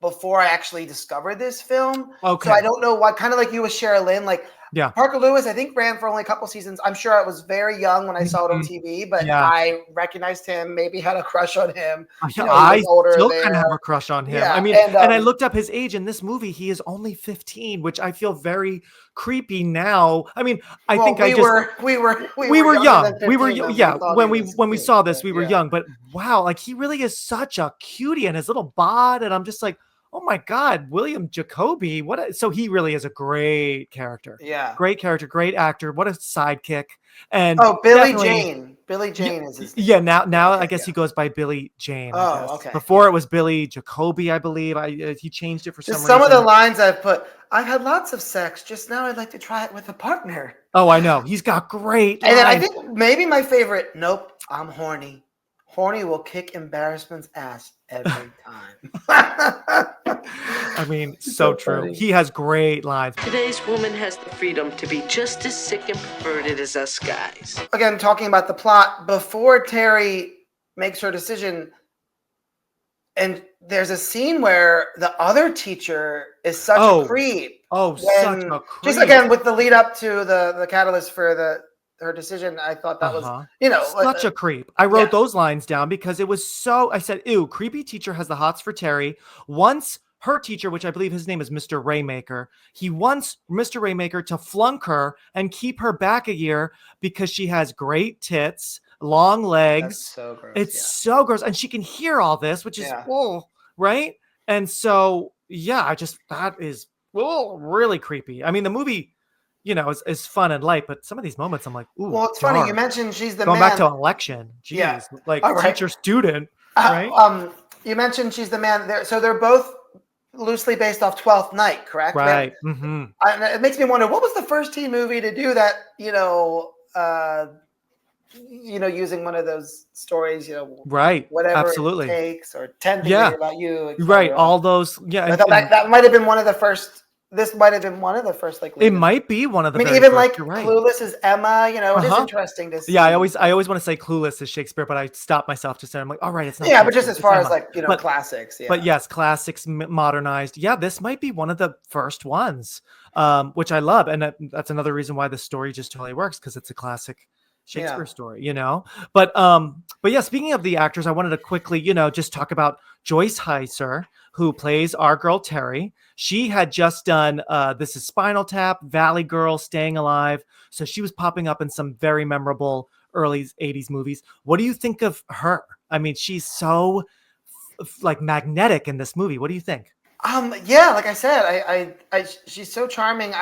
Speaker 3: before I actually discovered this film.
Speaker 2: Okay.
Speaker 3: So I don't know what, kind of like you with Sherilyn, like Parker Lewis, I think ran for only a couple seasons. I'm sure I was very young when I saw it on TV, but I recognized him, maybe had a crush on him.
Speaker 2: I still kind of have a crush on him. I mean, and I looked up his age in this movie. He is only 15, which I feel very creepy now. I mean, we were young. When we saw this, we were young, but wow, like he really is such a cutie and his little bod. And I'm just like, oh my God, William Jacoby. So he really is a great character.
Speaker 3: Yeah.
Speaker 2: Great character, great actor. What a sidekick. And
Speaker 3: Billy Jane. Billy Jane is his name.
Speaker 2: Yeah, now I guess he goes by Billy Jane.
Speaker 3: Okay.
Speaker 2: Before it was Billy Jacoby, I believe. He changed it for some reason.
Speaker 3: Some of the lines I've put, I've had lots of sex. Just now I'd like to try it with a partner.
Speaker 2: Oh, I know. He's got great lines.
Speaker 3: And then I think maybe my favorite, nope, I'm horny. Horny will kick embarrassment's ass every time.
Speaker 2: I mean, so true. Funny. He has great lines.
Speaker 6: Today's woman has the freedom to be just as sick and perverted as us guys.
Speaker 3: Again, talking about the plot, before Terry makes her decision, and there's a scene where the other teacher is such a creep.
Speaker 2: Such a creep.
Speaker 3: Just again, with the lead up to the catalyst for her decision, I thought that was,
Speaker 2: such a creep. I wrote those lines down because it was so, I said, ew, creepy teacher has the hots for Terry. Once her teacher, which I believe his name is Mr. Raymaker, he wants Mr. Raymaker to flunk her and keep her back a year because she has great tits, long legs.
Speaker 3: That's so gross.
Speaker 2: It's so gross. And she can hear all this, which is, right? And so, that is really creepy. I mean, the movie is fun and light, but some of these moments I'm like, ooh,
Speaker 3: Well, it's funny. You
Speaker 2: dark.
Speaker 3: mentioned she's the
Speaker 2: Going
Speaker 3: man.
Speaker 2: back to election. Jeez.
Speaker 3: Yeah.
Speaker 2: Like
Speaker 3: All right.
Speaker 2: teacher student, right?
Speaker 3: You mentioned she's the man. So they're both loosely based off 12th Night, correct?
Speaker 2: Right.
Speaker 3: It makes me wonder, what was the first teen movie to do that, using one of those stories,
Speaker 2: Right.
Speaker 3: whatever
Speaker 2: Absolutely.
Speaker 3: it takes, or 10 things
Speaker 2: Yeah.
Speaker 3: about you. Et
Speaker 2: Right.
Speaker 3: cetera.
Speaker 2: All those. Yeah.
Speaker 3: I thought that might have been one of the first. This might have been one of the first, like.
Speaker 2: It might be one of the.
Speaker 3: even
Speaker 2: first,
Speaker 3: like
Speaker 2: you're right.
Speaker 3: Clueless is Emma. It is interesting to see.
Speaker 2: Yeah, I always want to say Clueless is Shakespeare, but I stop myself to say, I'm like, all right, it's not.
Speaker 3: Yeah, but just as far as
Speaker 2: Emma.
Speaker 3: like classics. Yeah.
Speaker 2: But yes, classics modernized. Yeah, this might be one of the first ones, which I love, and that's another reason why the story just totally works, because it's a classic Shakespeare story, But yeah, speaking of the actors, I wanted to quickly, just talk about Joyce Hyser, who plays our girl Terry. She had just done This Is Spinal Tap, Valley Girl, Staying Alive. So she was popping up in some very memorable early 80s movies. What do you think of her? I mean, she's so like magnetic in this movie. What do you think?
Speaker 3: Yeah, like I said, I she's so charming.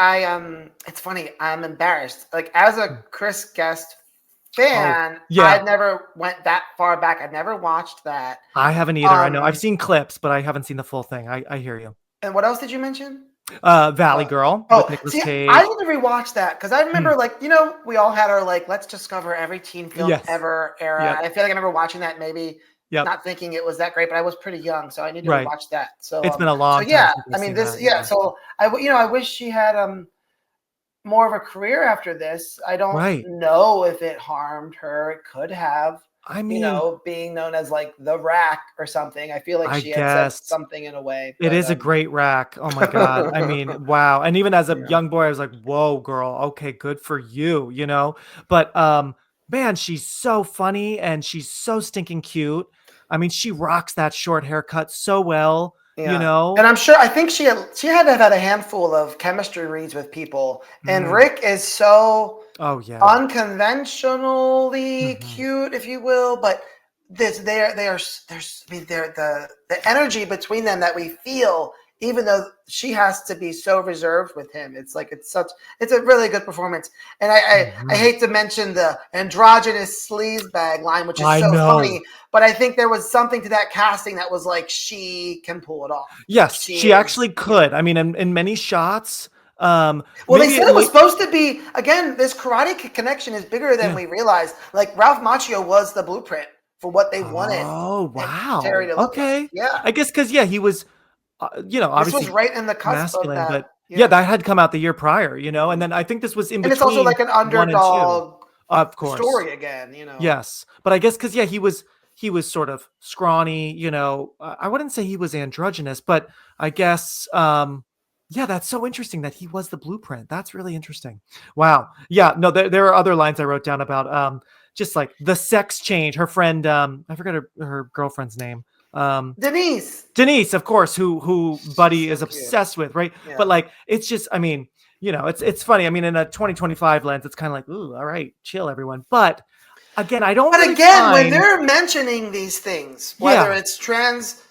Speaker 3: It's funny. I'm embarrassed. Like, as a Chris Guest fan, I never went that far back. I've never watched that.
Speaker 2: I haven't either. I know I've seen clips, but I haven't seen the full thing. I hear you.
Speaker 3: And what else did you mention?
Speaker 2: Valley Girl with Nicolas Cage.
Speaker 3: I need to rewatch that, because I remember, we all had our let's discover every teen film ever era.
Speaker 2: Yep.
Speaker 3: And I feel like I remember watching that, maybe not thinking it was that great, but I was pretty young, so I need to rewatch that. So
Speaker 2: it's been a long time.
Speaker 3: Yeah, I mean this. Yeah, so I wish she had more of a career after this. I don't know if it harmed her. It could have. I mean, being known as like the Rack or something. I feel like she had said something in a way.
Speaker 2: It is a great rack. Oh my God. I mean, wow. And even as a young boy, I was like, whoa, girl. Okay, good for you, But man, she's so funny and she's so stinking cute. I mean, she rocks that short haircut so well. And
Speaker 3: I think she had to have had a handful of chemistry reads with people. And Rick is so unconventionally cute, if you will, but the energy between them that we feel, even though she has to be so reserved with him. It's like it's a really good performance. And I hate to mention the androgynous sleazebag line, which is funny, but I think there was something to that casting that was like, she can pull it off.
Speaker 2: Yes, she actually could. I mean, in many shots.
Speaker 3: They said it was supposed to be, again, this Karate connection is bigger than we realize. Like, Ralph Macchio was the blueprint for what they wanted.
Speaker 2: Oh, wow.
Speaker 3: Terry to look like. Yeah.
Speaker 2: I guess because, he was, obviously
Speaker 3: this was right in the cusp
Speaker 2: masculine,
Speaker 3: of that.
Speaker 2: But that had come out the year prior, and then I think this was in between.
Speaker 3: And it's also like an underdog
Speaker 2: of course.
Speaker 3: story again,
Speaker 2: Yes. But I guess because, he was sort of scrawny, I wouldn't say he was androgynous, but I guess, that's so interesting that he was the blueprint. That's really interesting. Wow. Yeah, no, there are other lines I wrote down about just like the sex change. Her friend, I forgot her girlfriend's name. Denise, of course, who Buddy is obsessed with, right? Yeah. But like, it's just, I mean, it's funny. I mean, in a 2025 lens, it's kind of like, ooh, all right, chill, everyone. But again, I don't.
Speaker 3: But again, when they're mentioning these things, whether it's trans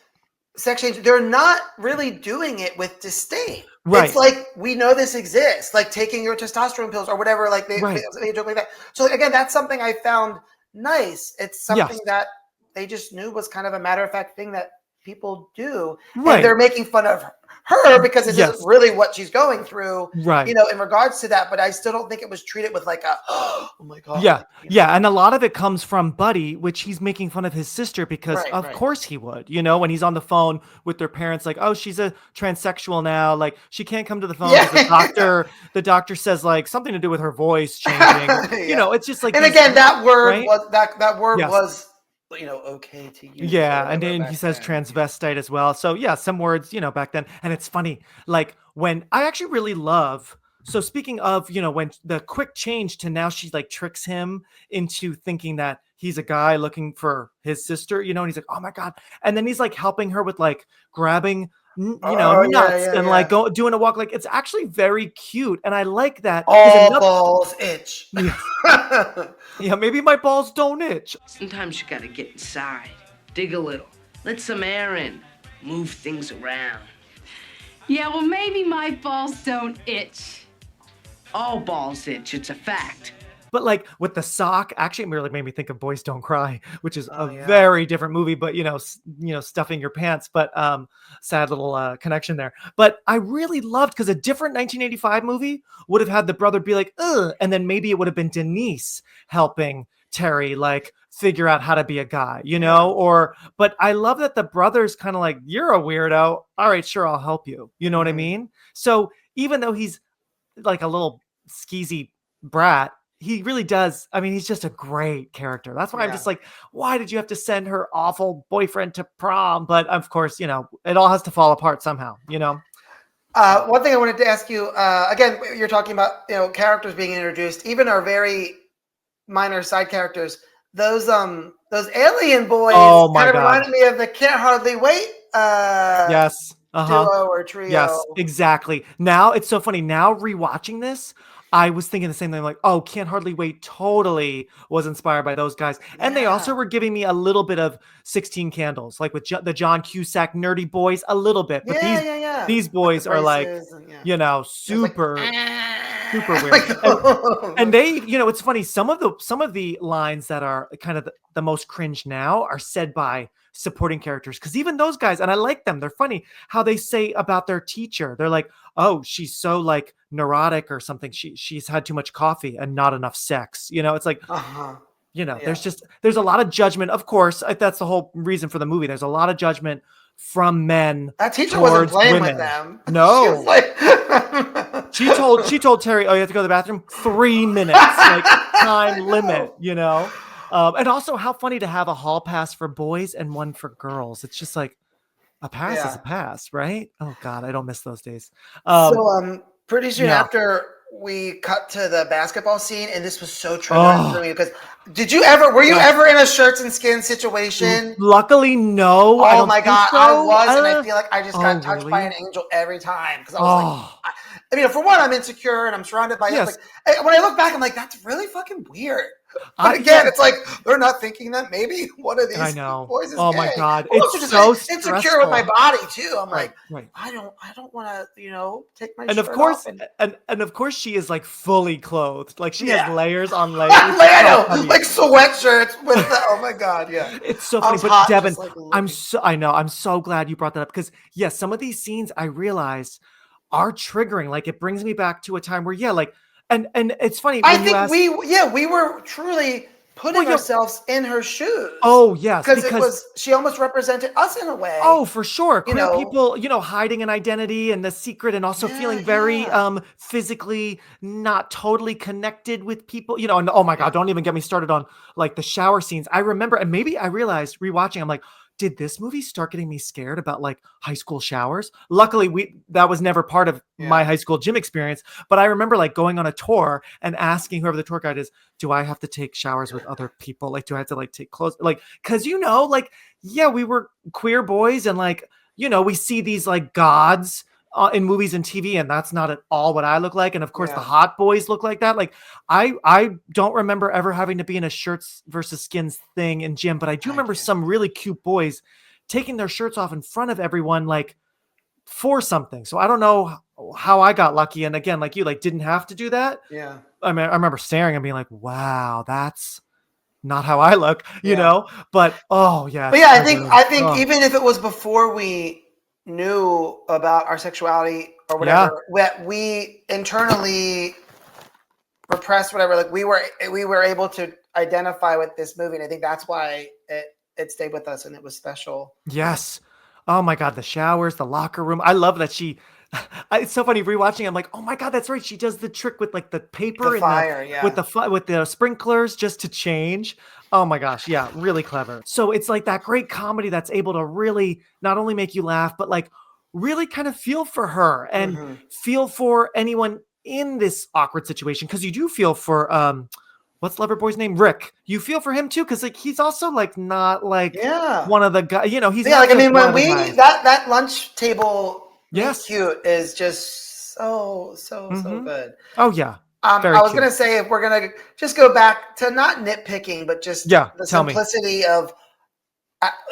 Speaker 3: sex change, they're not really doing it with disdain. Right. It's like, we know this exists, like taking your testosterone pills or whatever. Like they joke like that. So again, that's something I found nice. It's something that they just knew was kind of a matter of fact thing that people do. Right. And they're making fun of her because it isn't really what she's going through, right? In regards to that, but I still don't think it was treated with like a, oh my God.
Speaker 2: Yeah. Yeah. And a lot of it comes from Buddy, which he's making fun of his sister because of course he would, when he's on the phone with their parents, like, oh, she's a transsexual now. Like, she can't come to the phone because the doctor says like something to do with her voice changing, it's just like,
Speaker 3: and again, that word was that word was, okay to use.
Speaker 2: Yeah, and then he says transvestite as well. So some words, back then. And it's funny, like when I actually really love. So speaking of, when the quick change to now she like tricks him into thinking that he's a guy looking for his sister, and he's like, oh my God. And then he's like helping her with like grabbing, nuts and like doing a walk. Like, it's actually very cute. And I like that.
Speaker 3: All balls itch.
Speaker 2: Yeah, maybe my balls don't itch.
Speaker 6: Sometimes you gotta get inside, dig a little, let some air in, move things around.
Speaker 8: Yeah, well, maybe my balls don't itch.
Speaker 6: All balls itch. It's a fact.
Speaker 2: But like with the sock, actually, it really made me think of Boys Don't Cry, which is a
Speaker 3: yeah.
Speaker 2: very different movie. But stuffing your pants. But sad little connection there. But I really loved because a different 1985 movie would have had the brother be like, ugh, and then maybe it would have been Denise helping Terry like figure out how to be a guy, but I love that the brother's kind of like, you're a weirdo. All right, sure, I'll help you. You know what I mean? So even though he's like a little skeezy brat, he really does. I mean, he's just a great character. That's why I'm just like, why did you have to send her awful boyfriend to prom? But of course, it all has to fall apart somehow,
Speaker 3: One thing I wanted to ask you, again, you're talking about, characters being introduced, even our very minor side characters, those alien boys kind of reminded me of the Can't Hardly Wait
Speaker 2: yes.
Speaker 3: duo or trio.
Speaker 2: Yes, exactly. Now it's so funny. Now rewatching this, I was thinking the same thing, like, oh, Can't Hardly Wait totally was inspired by those guys. And they also were giving me a little bit of 16 Candles, like with the John Cusack nerdy boys, a little bit. But these boys are like, super weird. And they, it's funny. Some of the lines that are kind of the most cringe now are said by supporting characters, because even those guys, and I like them, they're funny how they say about their teacher. They're like, oh, she's so like neurotic or something, she's had too much coffee and not enough sex, it's like there's a lot of judgment, of course. That's the whole reason for the movie. There's a lot of judgment from men.
Speaker 3: That teacher wasn't playing with them.
Speaker 2: No. She told Terry, oh, you have to go to the bathroom 3 minutes, like time limit, and also how funny to have a hall pass for boys and one for girls. It's just like a pass is a pass, right? Oh God, I don't miss those days.
Speaker 3: Pretty soon after we cut to the basketball scene, and this was so triggering for me because were you ever in a shirts and skins situation?
Speaker 2: Luckily, no.
Speaker 3: Oh my God, so. I was, and I feel like I just got touched by an angel every time because I was like, for one, I'm insecure and I'm surrounded by like, when I look back, I'm like, that's really fucking weird. But again, it's like they're not thinking that maybe one of these boys is
Speaker 2: oh
Speaker 3: gay.
Speaker 2: my God,
Speaker 3: it's
Speaker 2: so
Speaker 3: insecure
Speaker 2: stressful
Speaker 3: with my body too. I'm like,
Speaker 2: right.
Speaker 3: I don't want to, take my
Speaker 2: and
Speaker 3: shirt
Speaker 2: of course,
Speaker 3: off
Speaker 2: and of course, she is like fully clothed, like she has layers on layers.
Speaker 3: I know, like sweatshirts with the. Oh my God, yeah,
Speaker 2: it's so funny. But
Speaker 3: hot,
Speaker 2: Devin,
Speaker 3: like
Speaker 2: I'm so glad you brought that up because yes, some of these scenes I realized are triggering. Like it brings me back to a time where and it's funny.
Speaker 3: I think we were truly putting ourselves in her shoes.
Speaker 2: Oh yes,
Speaker 3: because she almost represented us in a way.
Speaker 2: Oh, for sure. Queer people, hiding an identity and the secret, and also feeling very physically not totally connected with people. And oh my God, don't even get me started on like the shower scenes. I remember, and maybe I realized rewatching, I'm like, did this movie start getting me scared about like high school showers? Luckily, that was never part of my high school gym experience. But I remember like going on a tour and asking whoever the tour guide is, do I have to take showers with other people? Like, do I have to like take clothes? Like, cause we were queer boys and like, we see these like gods in movies and TV, and that's not at all what I look like. And of course, the hot boys look like that. Like, I don't remember ever having to be in a shirts versus skins thing in gym, but I do remember some really cute boys taking their shirts off in front of everyone, like for something. So I don't know how I got lucky. And again, like you, like didn't have to do that.
Speaker 3: Yeah.
Speaker 2: I mean, I remember staring and being like, wow, that's not how I look, but
Speaker 3: But yeah, I think even if it was before we knew about our sexuality or whatever, that we internally repressed whatever, like we were able to identify with this movie, and I think that's why it stayed with us and it was special.
Speaker 2: Yes. Oh my God, the showers, the locker room. I love that it's so funny rewatching. I'm like, oh my God, that's right. She does the trick with like the paper with the sprinklers just to change. Oh my gosh. Yeah. Really clever. So it's like that great comedy that's able to really not only make you laugh, but like really kind of feel for her and feel for anyone in this awkward situation. Cause you do feel for, what's Loverboy's name? Rick. You feel for him too. Cause like, he's also like, not like one of the guys, he's
Speaker 3: like, I mean, when that lunch table cute is just so good.
Speaker 2: Oh yeah.
Speaker 3: I was going to say, if we're going to just go back to not nitpicking, but just the simplicity of,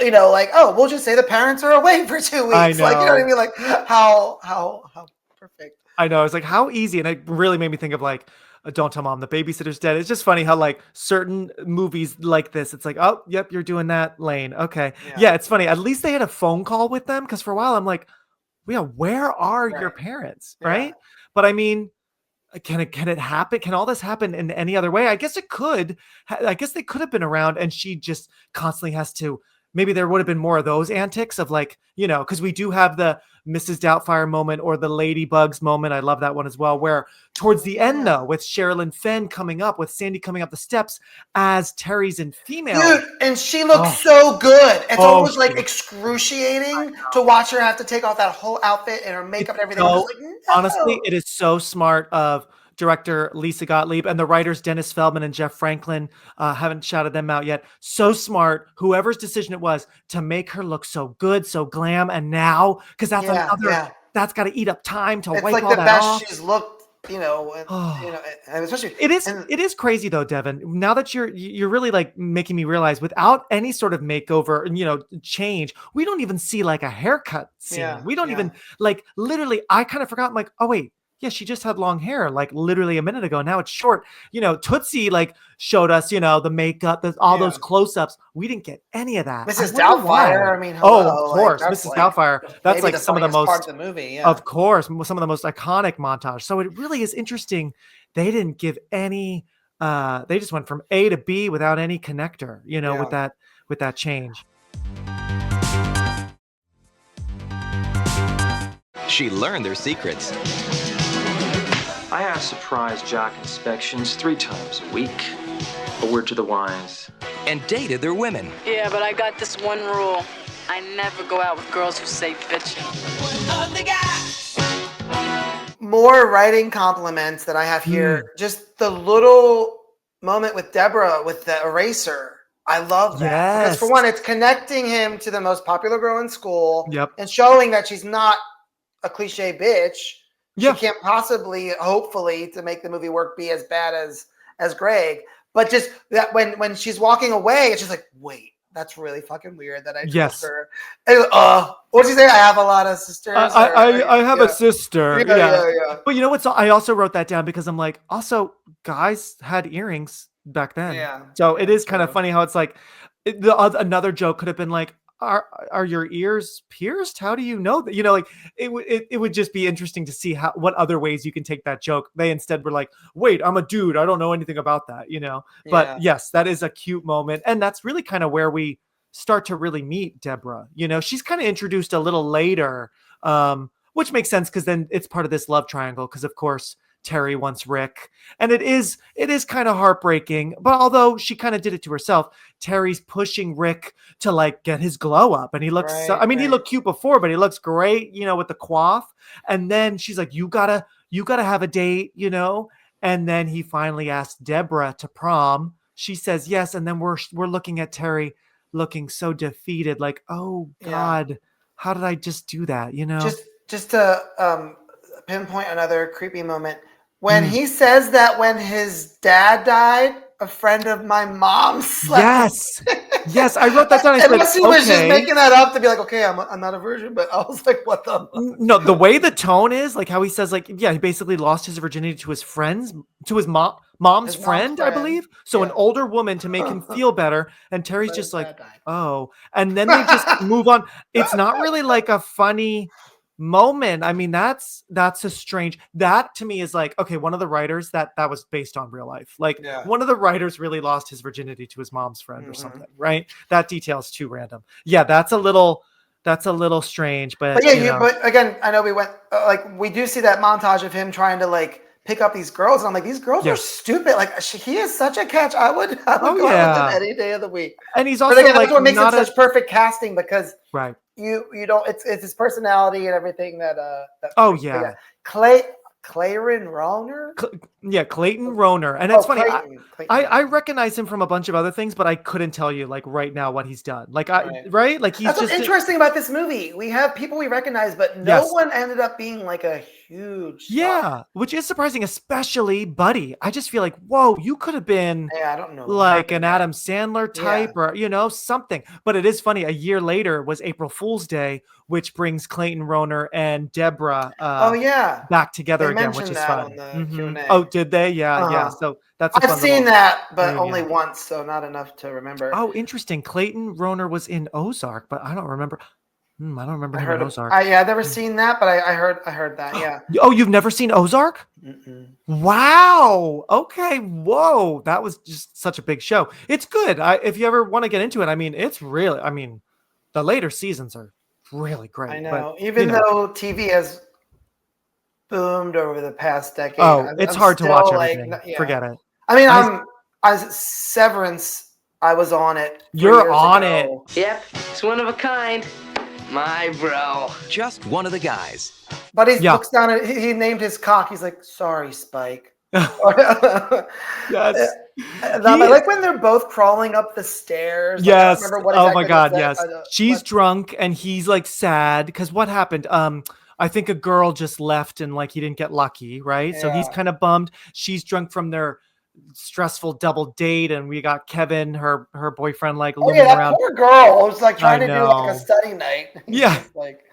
Speaker 3: like, we'll just say the parents are away for 2 weeks.
Speaker 2: I know.
Speaker 3: Like, you know what I mean? Like how perfect.
Speaker 2: I know. It's like, how easy. And it really made me think of like, Don't Tell Mom the Babysitter's Dead. It's just funny how like certain movies like this, it's like, oh, yep, you're doing that, Lane. Okay. Yeah, it's funny. At least they had a phone call with them, because for a while I'm like, yeah, where are your parents? Right. But I mean, can it happen? Can all this happen in any other way? I guess it could. I guess they could have been around, and she just constantly has to. Maybe there would have been more of those antics of like, because we do have the Mrs. Doubtfire moment or the Ladybugs moment. I love that one as well. Where towards the end, though, with Sherilyn Fenn coming up, with Sandy coming up the steps as Terry's in female.
Speaker 3: Dude, and she looks so good. It's almost like excruciating to watch her have to take off that whole outfit and her makeup and everything.
Speaker 2: So,
Speaker 3: like, no.
Speaker 2: honestly, it is so smart of director Lisa Gottlieb and the writers Dennis Feldman and Jeff Franklin. Haven't shouted them out yet. So smart, whoever's decision it was, to make her look so good, so glam. And now, because that's that's got to eat up time to wipe all that off. It's like the best
Speaker 3: she's looked, and especially
Speaker 2: it is crazy though, Devin. Now that you're really like making me realize, without any sort of makeover, change, we don't even see like a haircut scene. We don't even like, literally. I kind of forgot. I'm like, oh wait. Yeah, she just had long hair like literally a minute ago. Now it's short. Tootsie like showed us, the makeup, all those close-ups. We didn't get any of that.
Speaker 3: Mrs. Doubtfire. I mean, hello,
Speaker 2: of course, Mrs. Doubtfire. That's like some of the most
Speaker 3: part of the movie. Yeah.
Speaker 2: Of course, some of the most iconic montage. So it really is interesting. They didn't give any. They just went from A to B without any connector. With that change.
Speaker 1: She learned their secrets.
Speaker 8: I have surprise jock inspections 3 times a week. A word to the wise.
Speaker 1: And dated their women.
Speaker 4: Yeah, but I got this one rule. I never go out with girls who say bitchin'.
Speaker 3: More writing compliments that I have here. Just the little moment with Deborah with the eraser. I love that.
Speaker 2: Yes.
Speaker 3: Because for one, it's connecting him to the most popular girl in school.
Speaker 2: Yep.
Speaker 3: And showing that she's not a cliche bitch.
Speaker 2: Yeah.
Speaker 3: She can't possibly, hopefully, to make the movie work, be as bad as Greg. But just that when she's walking away, it's just like, wait, that's really fucking weird that I trust her. What'd you say? I have a lot of sisters.
Speaker 2: I have a sister.
Speaker 3: Yeah.
Speaker 2: But you know what? So I also wrote that down because I'm like, also guys had earrings back then.
Speaker 3: Yeah.
Speaker 2: So it is kind of funny how it's like another joke could have been like, are your ears pierced? How do you know that? Like it would just be interesting to see what other ways you can take that joke. They instead were like, wait, I'm a dude. I don't know anything about that, But yes, that is a cute moment. And that's really kind of where we start to really meet Deborah. She's kind of introduced a little later, which makes sense because then it's part of this love triangle. Because of course, Terry wants Rick, and it is kind of heartbreaking, but although she kind of did it to herself, Terry's pushing Rick to like get his glow up, and he looks he looked cute before, but he looks great, with the coif. And then she's like, you gotta have a date, and then he finally asked Deborah to prom. She says yes, and then we're looking at Terry looking so defeated, like, oh God, how did I just do that?
Speaker 3: Just to pinpoint another creepy moment. When he says that when his dad died, a friend of my mom slept.
Speaker 2: Yes, I wrote that down.
Speaker 3: Unless he was just making that up to be like, okay, I'm not a virgin, but I was like, what the?
Speaker 2: No, the way the tone is, like how he says, like, he basically lost his virginity to his friends, to his mom's friend, I believe. So an older woman to make him feel better, and Terry's just like, oh, and then they just move on. It's not really like a funny moment. I mean, that's a strange, that to me is like, okay, one of the writers that was based on real life, like one of the writers really lost his virginity to his mom's friend or something, right? That detail's too random. That's a little strange, but
Speaker 3: but again, I know we went we do see that montage of him trying to like pick up these girls, and I'm like, these girls are stupid. Like he is such a catch. I would go out with him any day of the week.
Speaker 2: And he's also
Speaker 3: that's what makes it such perfect casting, because
Speaker 2: right.
Speaker 3: You don't. It's his personality and everything that.
Speaker 2: Oh yeah.
Speaker 3: Claren Rawner.
Speaker 2: Yeah, Clayton Rohner. And it's funny.
Speaker 3: Clayton.
Speaker 2: I recognize him from a bunch of other things, but I couldn't tell you like right now what he's done. Like right? Like he's
Speaker 3: That's
Speaker 2: just
Speaker 3: what's interesting about this movie. We have people we recognize, but no one ended up being like a huge star.
Speaker 2: Which is surprising, especially Buddy. I just feel like, whoa, you could have been
Speaker 3: I don't know,
Speaker 2: like an Adam Sandler type or something. But it is funny. A year later was April Fool's Day, which brings Clayton Rohner and Deborah back together again, which is fun.
Speaker 3: On the Q&A.
Speaker 2: Oh, did they? Yeah. So that's
Speaker 3: I've seen that, but only once, so not enough to remember.
Speaker 2: Oh, interesting. Clayton Rohner was in Ozark, but I don't remember. I don't remember him in Ozark.
Speaker 3: I've never seen that, but I heard that. Yeah.
Speaker 2: Oh, you've never seen Ozark? Mm-mm. Wow. Okay. Whoa. That was just such a big show. It's good. If you ever want to get into it, I mean, it's really. I mean, the later seasons are really great.
Speaker 3: I know. But, even though TV has boomed over the past decade.
Speaker 2: Oh, it's hard to watch everything. Forget it.
Speaker 3: I mean, Severance. I was on it.
Speaker 2: You're on it.
Speaker 6: Yep, it's one of a kind. My bro.
Speaker 1: Just one of the guys.
Speaker 3: But he looks down at he named his cock. He's like, sorry, Spike.
Speaker 2: Yes.
Speaker 3: I like when they're both crawling up the stairs.
Speaker 2: Yes.
Speaker 3: I don't remember what exactly
Speaker 2: my God, yes. She's drunk and he's like sad because what happened? I think a girl just left and like he didn't get lucky, right? Yeah. So he's kind of bummed. She's drunk from their stressful double date, and we got Kevin, her boyfriend, like looming around.
Speaker 3: Poor girl was like trying to do like a study night.
Speaker 2: Yeah.
Speaker 3: Like,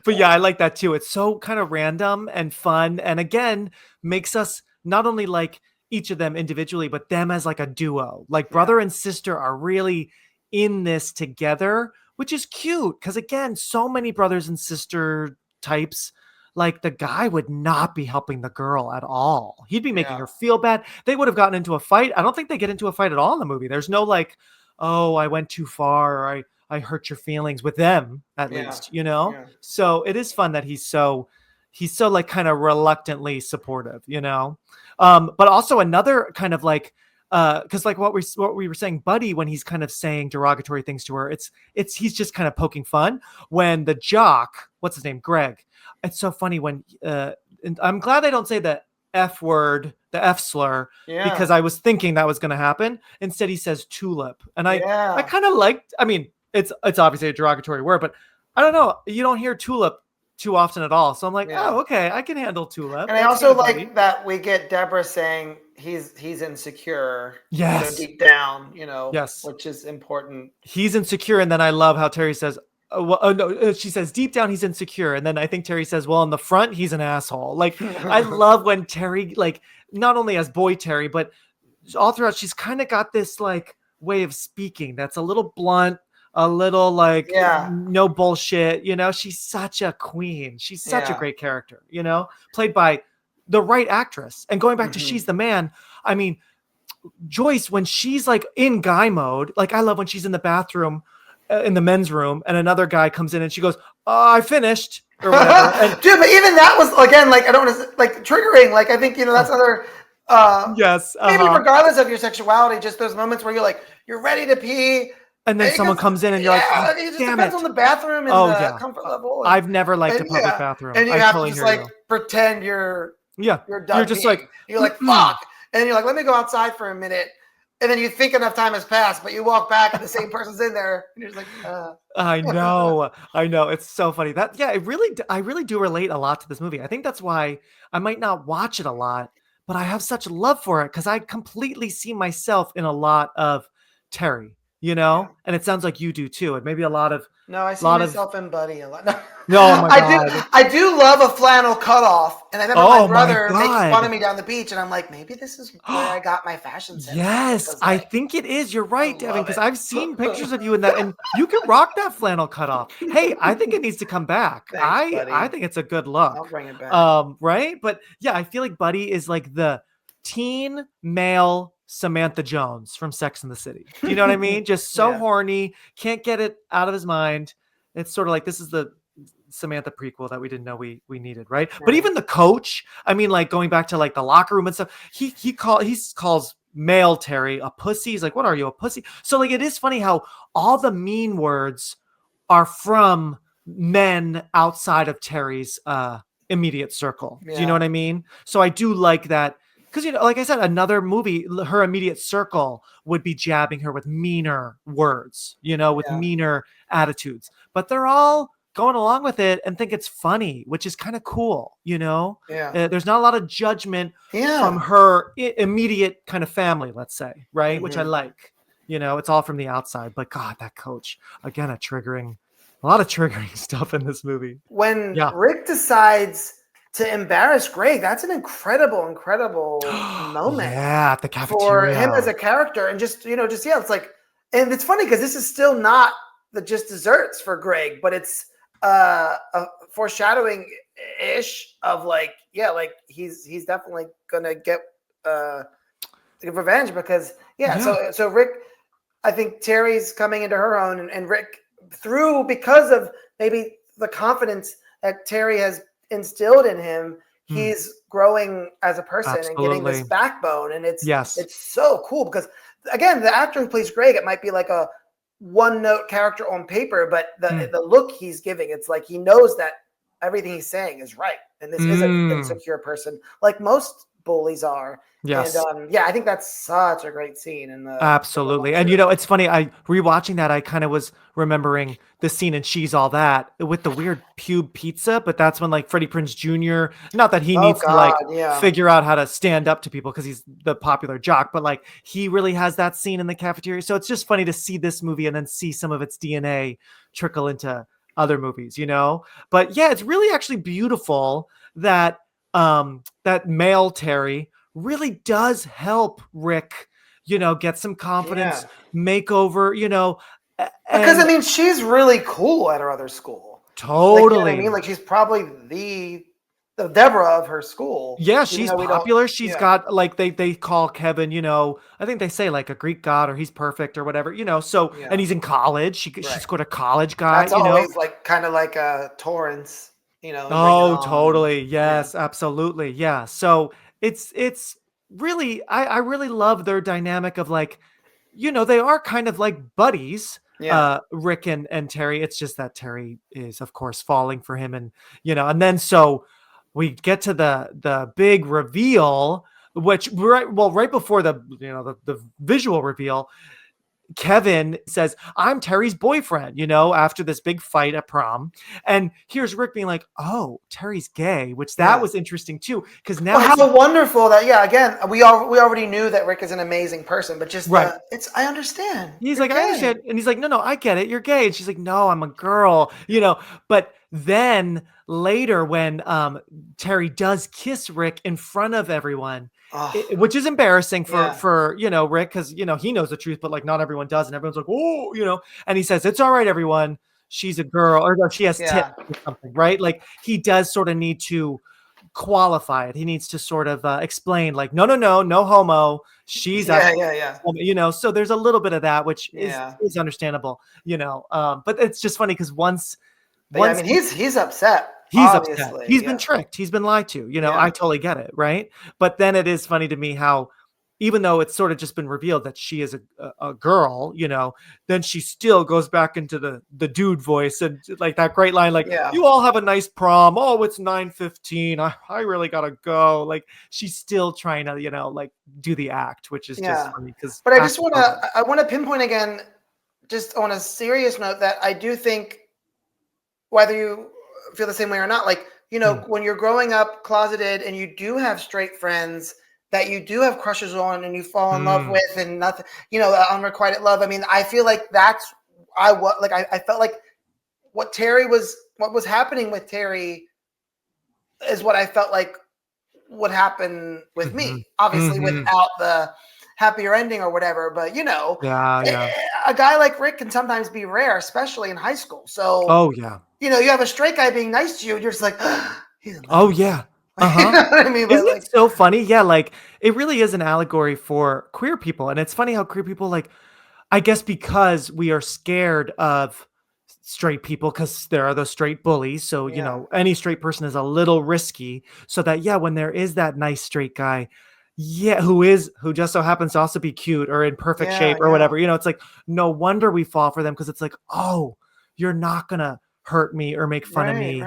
Speaker 2: but yeah, I like that too. It's so kind of random and fun, and again makes us not only like each of them individually, but them as like a duo. Like brother and sister are really in this together, which is cute because again, so many brothers and sister types. Like the guy would not be helping the girl at all. He'd be making her feel bad. They would have gotten into a fight. I don't think they get into a fight at all in the movie. There's no like, oh, I went too far or I hurt your feelings with them at least, Yeah. So it is fun that he's so like kind of reluctantly supportive, But also another kind of like, because like what we were saying, Buddy, when he's kind of saying derogatory things to her, he's just kind of poking fun. When the jock, what's his name, Greg. It's so funny when and I'm glad they don't say the F word, the F slur, because I was thinking that was going to happen. Instead, he says tulip, and I kind of liked. I mean, it's obviously a derogatory word, but I don't know. You don't hear tulip too often at all, so I'm like, oh, okay, I can handle tulip.
Speaker 3: And I also like that we get Deborah saying he's insecure.
Speaker 2: Yes,
Speaker 3: deep down,
Speaker 2: Yes,
Speaker 3: which is important.
Speaker 2: He's insecure, and then I love how Terry says. She says deep down he's insecure, and then I think Terry says, well, in the front he's an asshole. Like I love when Terry, like not only as boy Terry, but all throughout she's kind of got this like way of speaking that's a little blunt, a little like no bullshit. She's such a queen. She's such a great character. Played by the right actress. And going back to She's the Man, I mean, Joyce, when she's like in guy mode, like I love when she's in the bathroom. In the men's room, and another guy comes in and she goes, "Oh, I finished," or whatever. And,
Speaker 3: dude, but even that was again like I don't want to like triggering. Like I think that's another.
Speaker 2: Yes.
Speaker 3: Maybe regardless of your sexuality, just those moments where you're ready to pee,
Speaker 2: and then someone comes in and you're like, oh,
Speaker 3: it just depends on the bathroom and the comfort level.
Speaker 2: I've never liked a public bathroom,
Speaker 3: and you have to just like pretend you're done.
Speaker 2: You're just like
Speaker 3: you're like fuck, and you're like, let me go outside for a minute. And then you think enough time has passed, but you walk back and the same person's in there, and you're just like,
Speaker 2: I know. It's so funny. I really do relate a lot to this movie. I think that's why I might not watch it a lot, but I have such love for it because I completely see myself in a lot of Terry, and it sounds like you do too, and maybe a lot of.
Speaker 3: No, I see myself in Buddy a lot.
Speaker 2: No, oh my God.
Speaker 3: I do love a flannel cutoff, and I remember my brother making fun of me down the beach, and I'm like, maybe this is where I got my fashion sense.
Speaker 2: Yes, I think it is. You're right, Devin, because I've seen pictures of you in that, and you can rock that flannel cutoff. Hey, I think it needs to come back.
Speaker 3: Thanks,
Speaker 2: I think it's a good look.
Speaker 3: I'll bring it back.
Speaker 2: Right? But yeah, I feel like Buddy is like the teen male Samantha Jones from Sex and the City. You know what I mean? Just so horny, can't get it out of his mind. It's sort of like this is the Samantha prequel that we didn't know we needed, right? But even the coach, I mean, like going back to like the locker room and stuff, he calls male Terry a pussy. He's like, what are you, a pussy? So like it is funny how all the mean words are from men outside of Terry's immediate circle. Do you know what I mean? So I do like that because, like I said, another movie, her immediate circle would be jabbing her with meaner words, with meaner attitudes, but they're all going along with it and think it's funny, which is kind of cool. There's not a lot of judgment from her immediate kind of family, let's say, right? Which I like. It's all from the outside, but God, that coach, again, a lot of triggering stuff in this movie.
Speaker 3: When Rick decides to embarrass Greg, that's an incredible moment.
Speaker 2: Yeah, at the cafeteria.
Speaker 3: For him as a character, and it's like, and it's funny because this is still not the just desserts for Greg, but it's a foreshadowing ish of he's definitely gonna get revenge because so Rick, I think Terry's coming into her own, and Rick because of maybe the confidence that Terry has instilled in him, he's growing as a person and getting this backbone, and it's so cool because again, the actor who plays Greg, it might be like a one-note character on paper, but the look he's giving, it's like he knows that everything he's saying is right, and this is an insecure person, like most bullies are.
Speaker 2: Yes.
Speaker 3: And I think that's such a great scene in the
Speaker 2: absolutely. And it's funny, I rewatching that, I kind of was remembering the scene in She's All That with the weird pube pizza, but that's when like Freddie Prinze Jr., not that he needs to figure out how to stand up to people because he's the popular jock, but like he really has that scene in the cafeteria. So it's just funny to see this movie and then see some of its DNA trickle into other movies, But yeah, it's really actually beautiful that that male Terry really does help Rick, get some confidence, make over,
Speaker 3: because she's really cool at her other school.
Speaker 2: Totally.
Speaker 3: Like she's probably the Deborah of her school.
Speaker 2: Yeah, she's popular. She's got like they call Kevin, I think they say like a Greek god or he's perfect or whatever, so and he's in college. She's got a college guy.
Speaker 3: That's always like kind of like a Torrance,
Speaker 2: Oh, totally. Yes, absolutely. Yeah. So it's really, I really love their dynamic of like, they are kind of like buddies, Rick and Terry. It's just that Terry is of course falling for him, and and then so we get to the big reveal, which right before the visual reveal, Kevin says, I'm Terry's boyfriend, after this big fight at prom. And here's Rick being like, oh, Terry's gay, which that was interesting too. Because now
Speaker 3: how wonderful that, again, we already knew that Rick is an amazing person, but just I understand.
Speaker 2: He's like, I understand. And he's like, no, I get it. You're gay. And she's like, no, I'm a girl, but then later when Terry does kiss Rick in front of everyone, which is embarrassing for Rick, because he knows the truth, but like not everyone does, and everyone's like, oh, and he says, it's all right, everyone, she's a girl, or no, she has tits or something, right? Like he does sort of need to qualify it. He needs to sort of explain like, no homo, she's so there's a little bit of that, which is understandable, but it's just funny because once
Speaker 3: he's upset.
Speaker 2: He's upset. He's been tricked. He's been lied to. I totally get it, right? But then it is funny to me how, even though it's sort of just been revealed that she is a girl, then she still goes back into the dude voice and like that great line, like, you all have a nice prom. Oh, it's 9:15. I really gotta go. Like she's still trying to, like do the act, which is just funny because.
Speaker 3: But I want to pinpoint again, just on a serious note, that I do think, whether you feel the same way or not, like when you're growing up closeted and you do have straight friends that you do have crushes on and you fall in love with, and nothing, unrequited love. I feel like I felt like what was happening with Terry is what I felt like would happen with me, obviously without the happier ending or whatever, but a guy like Rick can sometimes be rare, especially in high school. So you have a straight guy being nice to you, and you're just like, he's
Speaker 2: oh yeah. Uh-huh.
Speaker 3: You know what I mean?
Speaker 2: Isn't it so funny? Yeah, like it really is an allegory for queer people. And it's funny how queer people, like, I guess because we are scared of straight people because there are those straight bullies. So, any straight person is a little risky. So that, when there is that nice straight guy, who just so happens to also be cute or in perfect shape or whatever, it's like, no wonder we fall for them, because it's like, oh, you're not gonna hurt me or make fun of me,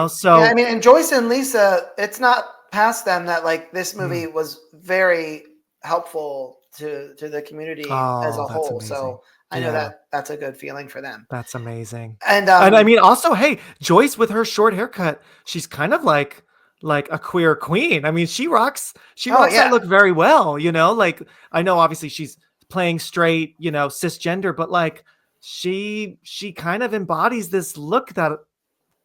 Speaker 2: so
Speaker 3: and Joyce and Lisa, it's not past them that like this movie was very helpful to the community as a whole.
Speaker 2: Amazing.
Speaker 3: So I know that that's a good feeling for them.
Speaker 2: That's amazing.
Speaker 3: And
Speaker 2: I mean, also, hey, Joyce with her short haircut, she's kind of like a queer queen. I mean, she rocks that look very well, you know? Like, I know obviously she's playing straight, you know, cisgender, but like she kind of embodies this look that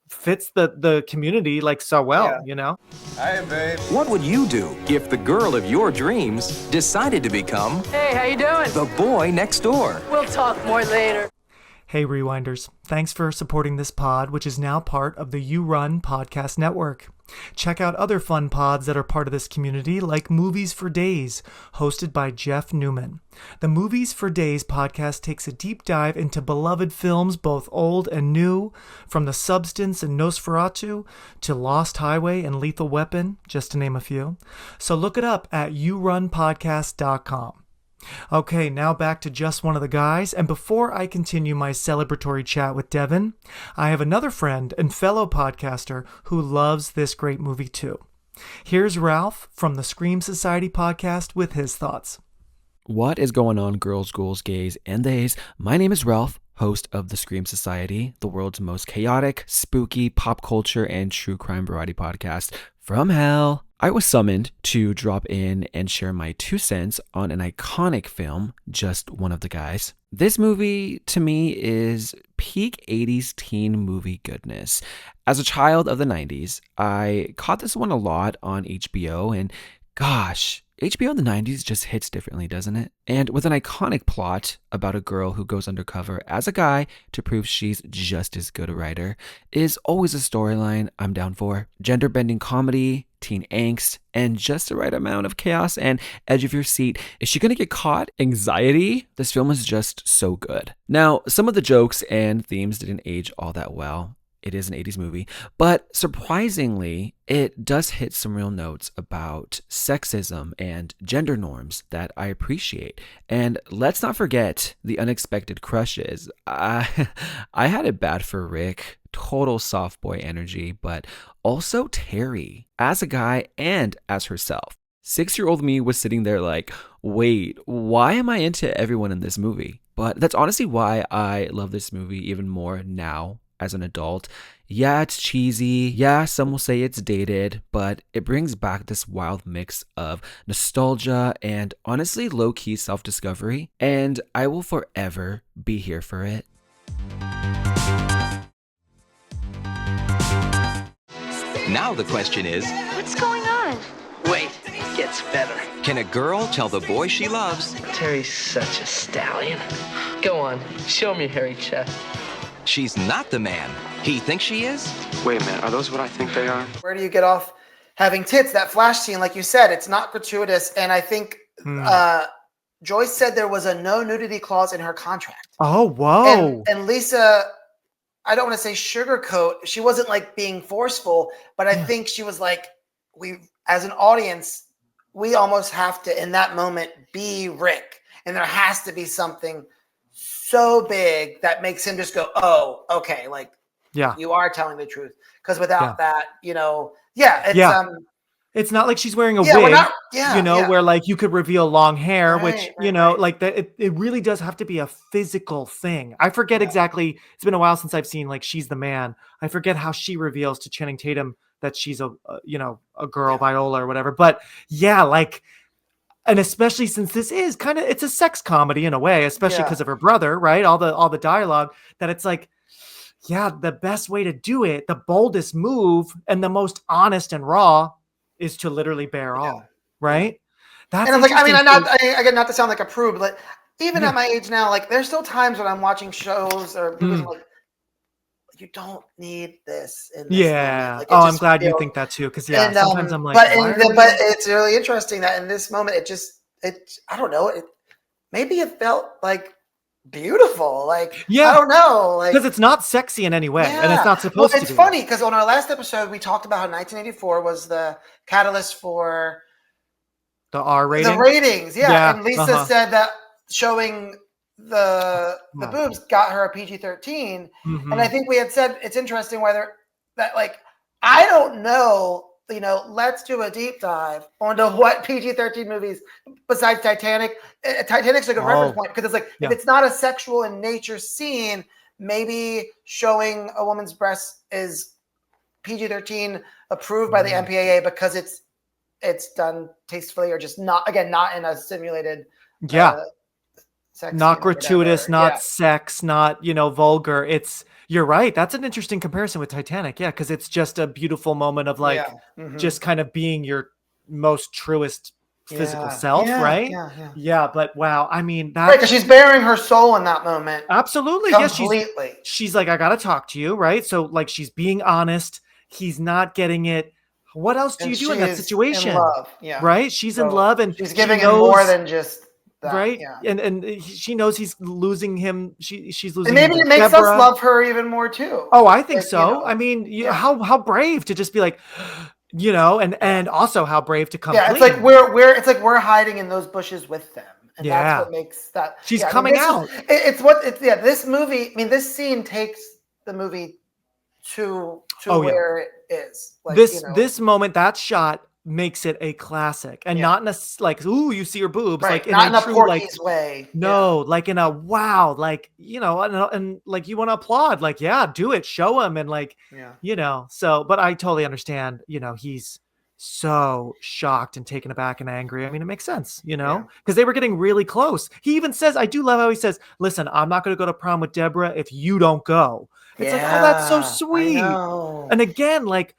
Speaker 2: fits the community like so well, you know?
Speaker 9: Hi, babe.
Speaker 1: What would you do if the girl of your dreams decided to become
Speaker 4: Hey, how you doing?
Speaker 1: the boy next door?
Speaker 4: We'll talk more later.
Speaker 2: Hey, Rewinders. Thanks for supporting this pod, which is now part of the You Run podcast network. Check out other fun pods that are part of this community, like Movies for Days, hosted by Jeff Newman. The Movies for Days podcast takes a deep dive into beloved films, both old and new, from The Substance and Nosferatu to Lost Highway and Lethal Weapon, just to name a few. So look it up at yourunpodcast.com. Okay, now back to just one of the guys, and before I continue my celebratory chat with Devin, I have another friend and fellow podcaster who loves this great movie too. Here's Ralph from the Scream Society podcast with his thoughts.
Speaker 10: What is going on, girls, ghouls, gays, and theys? My name is Ralph, host of the Scream Society, the world's most chaotic, spooky, pop culture, and true crime variety podcast from hell. I was summoned to drop in and share my 2 cents on an iconic film, Just One of the Guys. This movie, to me, is peak 80s teen movie goodness. As a child of the 90s, I caught this one a lot on HBO, and gosh, HBO in the 90s just hits differently, doesn't it? And with an iconic plot about a girl who goes undercover as a guy to prove she's just as good a writer is always a storyline I'm down for. Gender-bending comedy, teen angst, and just the right amount of chaos and edge of your seat. Is she gonna get caught? Anxiety? This film is just so good. Now, some of the jokes and themes didn't age all that well. It is an 80s movie, but surprisingly, it does hit some real notes about sexism and gender norms that I appreciate. And let's not forget the unexpected crushes. I had it bad for Rick, total soft boy energy, but also Terry as a guy and as herself. 6-year-old me was sitting there like, wait, why am I into everyone in this movie? But that's honestly why I love this movie even more now as an adult. Yeah, it's cheesy. Yeah, some will say it's dated, but it brings back this wild mix of nostalgia and honestly low-key self-discovery, and I will forever be here for it.
Speaker 1: Now the question is,
Speaker 7: What's going on?
Speaker 6: Wait, it gets better.
Speaker 1: can a girl tell the boy she loves
Speaker 6: Terry's such a stallion. Go on, show me your hairy chest.
Speaker 1: she's not the man he thinks she is?
Speaker 8: Wait a minute, are those what I think they are?
Speaker 3: Where do you get off having tits? That flash scene, like you said, it's not gratuitous. And I think Joyce said there was a no nudity clause in her contract.
Speaker 2: Oh, whoa.
Speaker 3: And Lisa, I don't want to say sugarcoat. She wasn't like being forceful, but I think she was like, we, as an audience, we almost have to, in that moment, be Rick. And there has to be something so big that makes him just go, oh, okay, like,
Speaker 2: Yeah.
Speaker 3: you are telling the truth. Because without that, you know,
Speaker 2: it's not like she's wearing a
Speaker 3: we're
Speaker 2: wig,
Speaker 3: not-
Speaker 2: where like you could reveal long hair,
Speaker 3: Right,
Speaker 2: which,
Speaker 3: right.
Speaker 2: like that, it really does have to be a physical thing. I forget exactly. It's been a while since I've seen like She's the Man. I forget how she reveals to Channing Tatum that she's a girl, Viola or whatever. But yeah, like, and especially since this is kind of, it's a sex comedy in a way, especially because of her brother, right? All the dialogue that it's like, yeah, the best way to do it, the boldest move and the most honest and raw is to literally bear all, right? That's
Speaker 3: and I'm like, I mean,
Speaker 2: interesting.
Speaker 3: again, not to sound like a prude, but even at my age now, like there's still times when I'm watching shows or movies I'm like, you don't need this. In this moment. Like,
Speaker 2: I'm glad you think that too. Because sometimes I'm like,
Speaker 3: but it's really interesting that in this moment, I don't know, maybe it felt like beautiful. Like, I don't know. Like,
Speaker 2: because it's not sexy in any way. And it's not supposed to be.
Speaker 3: It's funny because on our last episode, we talked about how 1984 was the catalyst for
Speaker 2: the R rating.
Speaker 3: The ratings. Yeah. And Lisa said that showing the boobs got her a PG-13. And I think we had said it's interesting whether that, like, I don't know, let's do a deep dive onto what PG-13 movies besides Titanic. Titanic's a good reference point because it's like if it's not a sexual in nature scene, maybe showing a woman's breast is PG-13 approved by the MPAA because it's done tastefully or just not in a simulated sex
Speaker 2: not gratuitous, not sex, not vulgar. You're right. That's an interesting comparison with Titanic. Yeah, because it's just a beautiful moment of just kind of being your most truest physical self, right? Yeah, but wow, I mean that
Speaker 3: because she's bearing her soul in that moment.
Speaker 2: Absolutely.
Speaker 3: Completely.
Speaker 2: Yeah, she's like, I gotta talk to you, right? So like she's being honest. He's not getting it. What else do you do in that situation?
Speaker 3: In love.
Speaker 2: Right? She's in love and
Speaker 3: she's giving him more than just that,
Speaker 2: right? And she knows he's losing him. She's losing
Speaker 3: and maybe
Speaker 2: him.
Speaker 3: It makes
Speaker 2: Deborah.
Speaker 3: us love her even more too.
Speaker 2: Oh, I think so. I mean, how brave to just be like, and also how brave to come.
Speaker 3: Yeah, it's like we're hiding in those bushes with them. And that's what makes that
Speaker 2: she's coming out.
Speaker 3: This movie, I mean, this scene takes the movie to where it is. Like,
Speaker 2: this moment, that shot makes it a classic, and not in a like, ooh, you see her boobs,
Speaker 3: right.
Speaker 2: like
Speaker 3: not
Speaker 2: in
Speaker 3: a
Speaker 2: true
Speaker 3: Porky's way.
Speaker 2: No, like in a wow, like and like you want to applaud, like do it, show him, and like So, but I totally understand. He's so shocked and taken aback and angry. I mean, it makes sense, because they were getting really close. He even says, I do love how he says, "Listen, I'm not going to go to prom with Deborah if you don't go." It's like, oh, that's so sweet. And again, like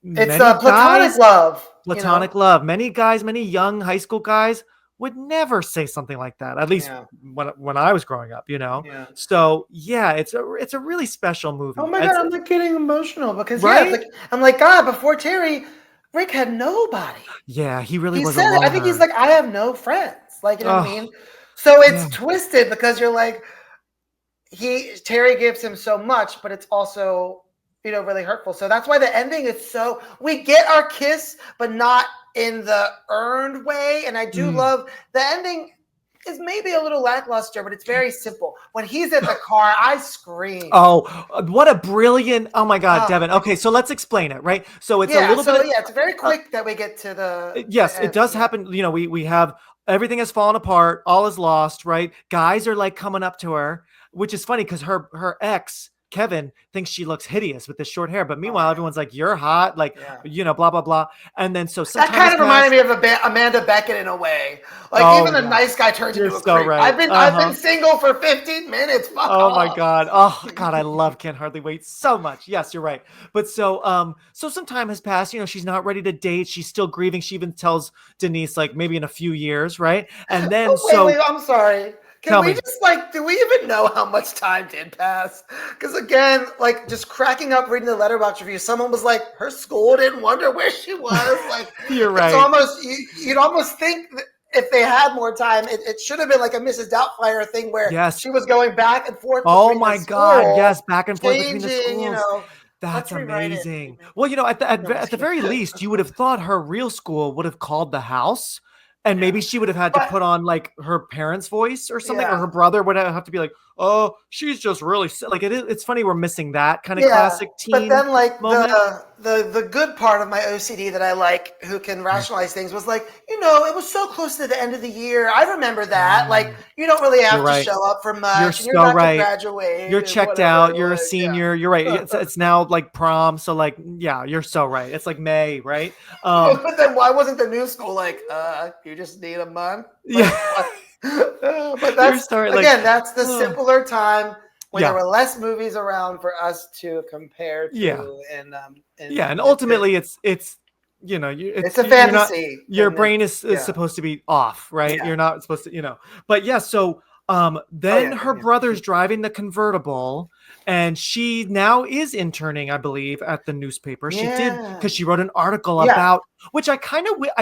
Speaker 3: it's a platonic love.
Speaker 2: Platonic love. Many guys, many young high school guys would never say something like that. At least when I was growing up, So it's a really special movie.
Speaker 3: Oh my God, I'm like getting emotional because I'm like, God, before Terry, Rick had nobody.
Speaker 2: Yeah, he really was.
Speaker 3: I think he's like, I have no friends. Like, you know what I mean? So it's twisted because you're like, Terry gives him so much, but it's also really hurtful. So that's why the ending is we get our kiss, but not in the earned way. And I do love the ending is maybe a little lackluster, but it's very simple. When he's in the car, I scream.
Speaker 2: Oh, what a brilliant! Oh my God, Devin. Okay, so let's explain it, right? So it's a little bit.
Speaker 3: It's very quick that we get to the.
Speaker 2: Yes, it does happen. We have everything has fallen apart, all is lost, right? Guys are like coming up to her, which is funny because her ex Kevin thinks she looks hideous with this short hair, but meanwhile everyone's like, "You're hot," like blah blah blah. And then that
Speaker 3: kind of reminded me of Amanda Beckett in a way. Like even a nice guy turns into a creep.
Speaker 2: Right.
Speaker 3: I've been single for 15 minutes.
Speaker 2: My God! Oh God, I love Can't Hardly Wait so much. Yes, you're right. But so some time has passed. She's not ready to date. She's still grieving. She even tells Denise like maybe in a few years, right? And then
Speaker 3: wait, I'm sorry. Can we just do we even know how much time did pass? Because again, like just cracking up reading the letterbox review, someone was like, her school didn't wonder where she was. Like
Speaker 2: you're right.
Speaker 3: It's almost you'd almost think that if they had more time, it should have been like a Mrs. Doubtfire thing where she was going back and forth.
Speaker 2: Oh my God! Yes, back and forth between the schools. That's amazing. Well, at the very least, you would have thought her real school would have called the house. And maybe she would have had to put on like her parents' voice or something, or her brother would have to be like, "Oh, she's just really like it is." It's funny we're missing that kind of classic teen.
Speaker 3: But then, like
Speaker 2: moment.
Speaker 3: the good part of my OCD that I like, who can rationalize things, was like, it was so close to the end of the year. I remember that. Like, you don't really have to show up for much. You're not to graduate.
Speaker 2: You're checked out. You're a senior. You're right. It's now like prom. So like, you're so right. It's like May, right?
Speaker 3: But then why wasn't the new school like, you just need a month? But that's that's the simpler time when there were less movies around for us to compare to. And
Speaker 2: ultimately it's it's
Speaker 3: a fantasy.
Speaker 2: Your brain is supposed to be off, right? You're not supposed to, but so then her brother's driving the convertible, and she now is interning, I believe, at the newspaper. She did, because she wrote an article about, which I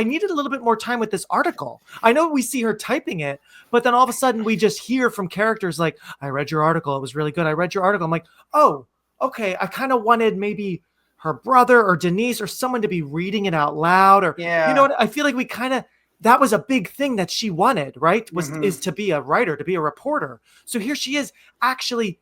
Speaker 2: needed a little bit more time with this article. I know we see her typing it, but then all of a sudden we just hear from characters like, "I read your article. It was really good. I read your article." I'm like, oh, okay. I kind of wanted maybe her brother or Denise or someone to be reading it out loud, or you know what? I feel like that was a big thing that she wanted, right? Is to be a writer, to be a reporter. So here she is actually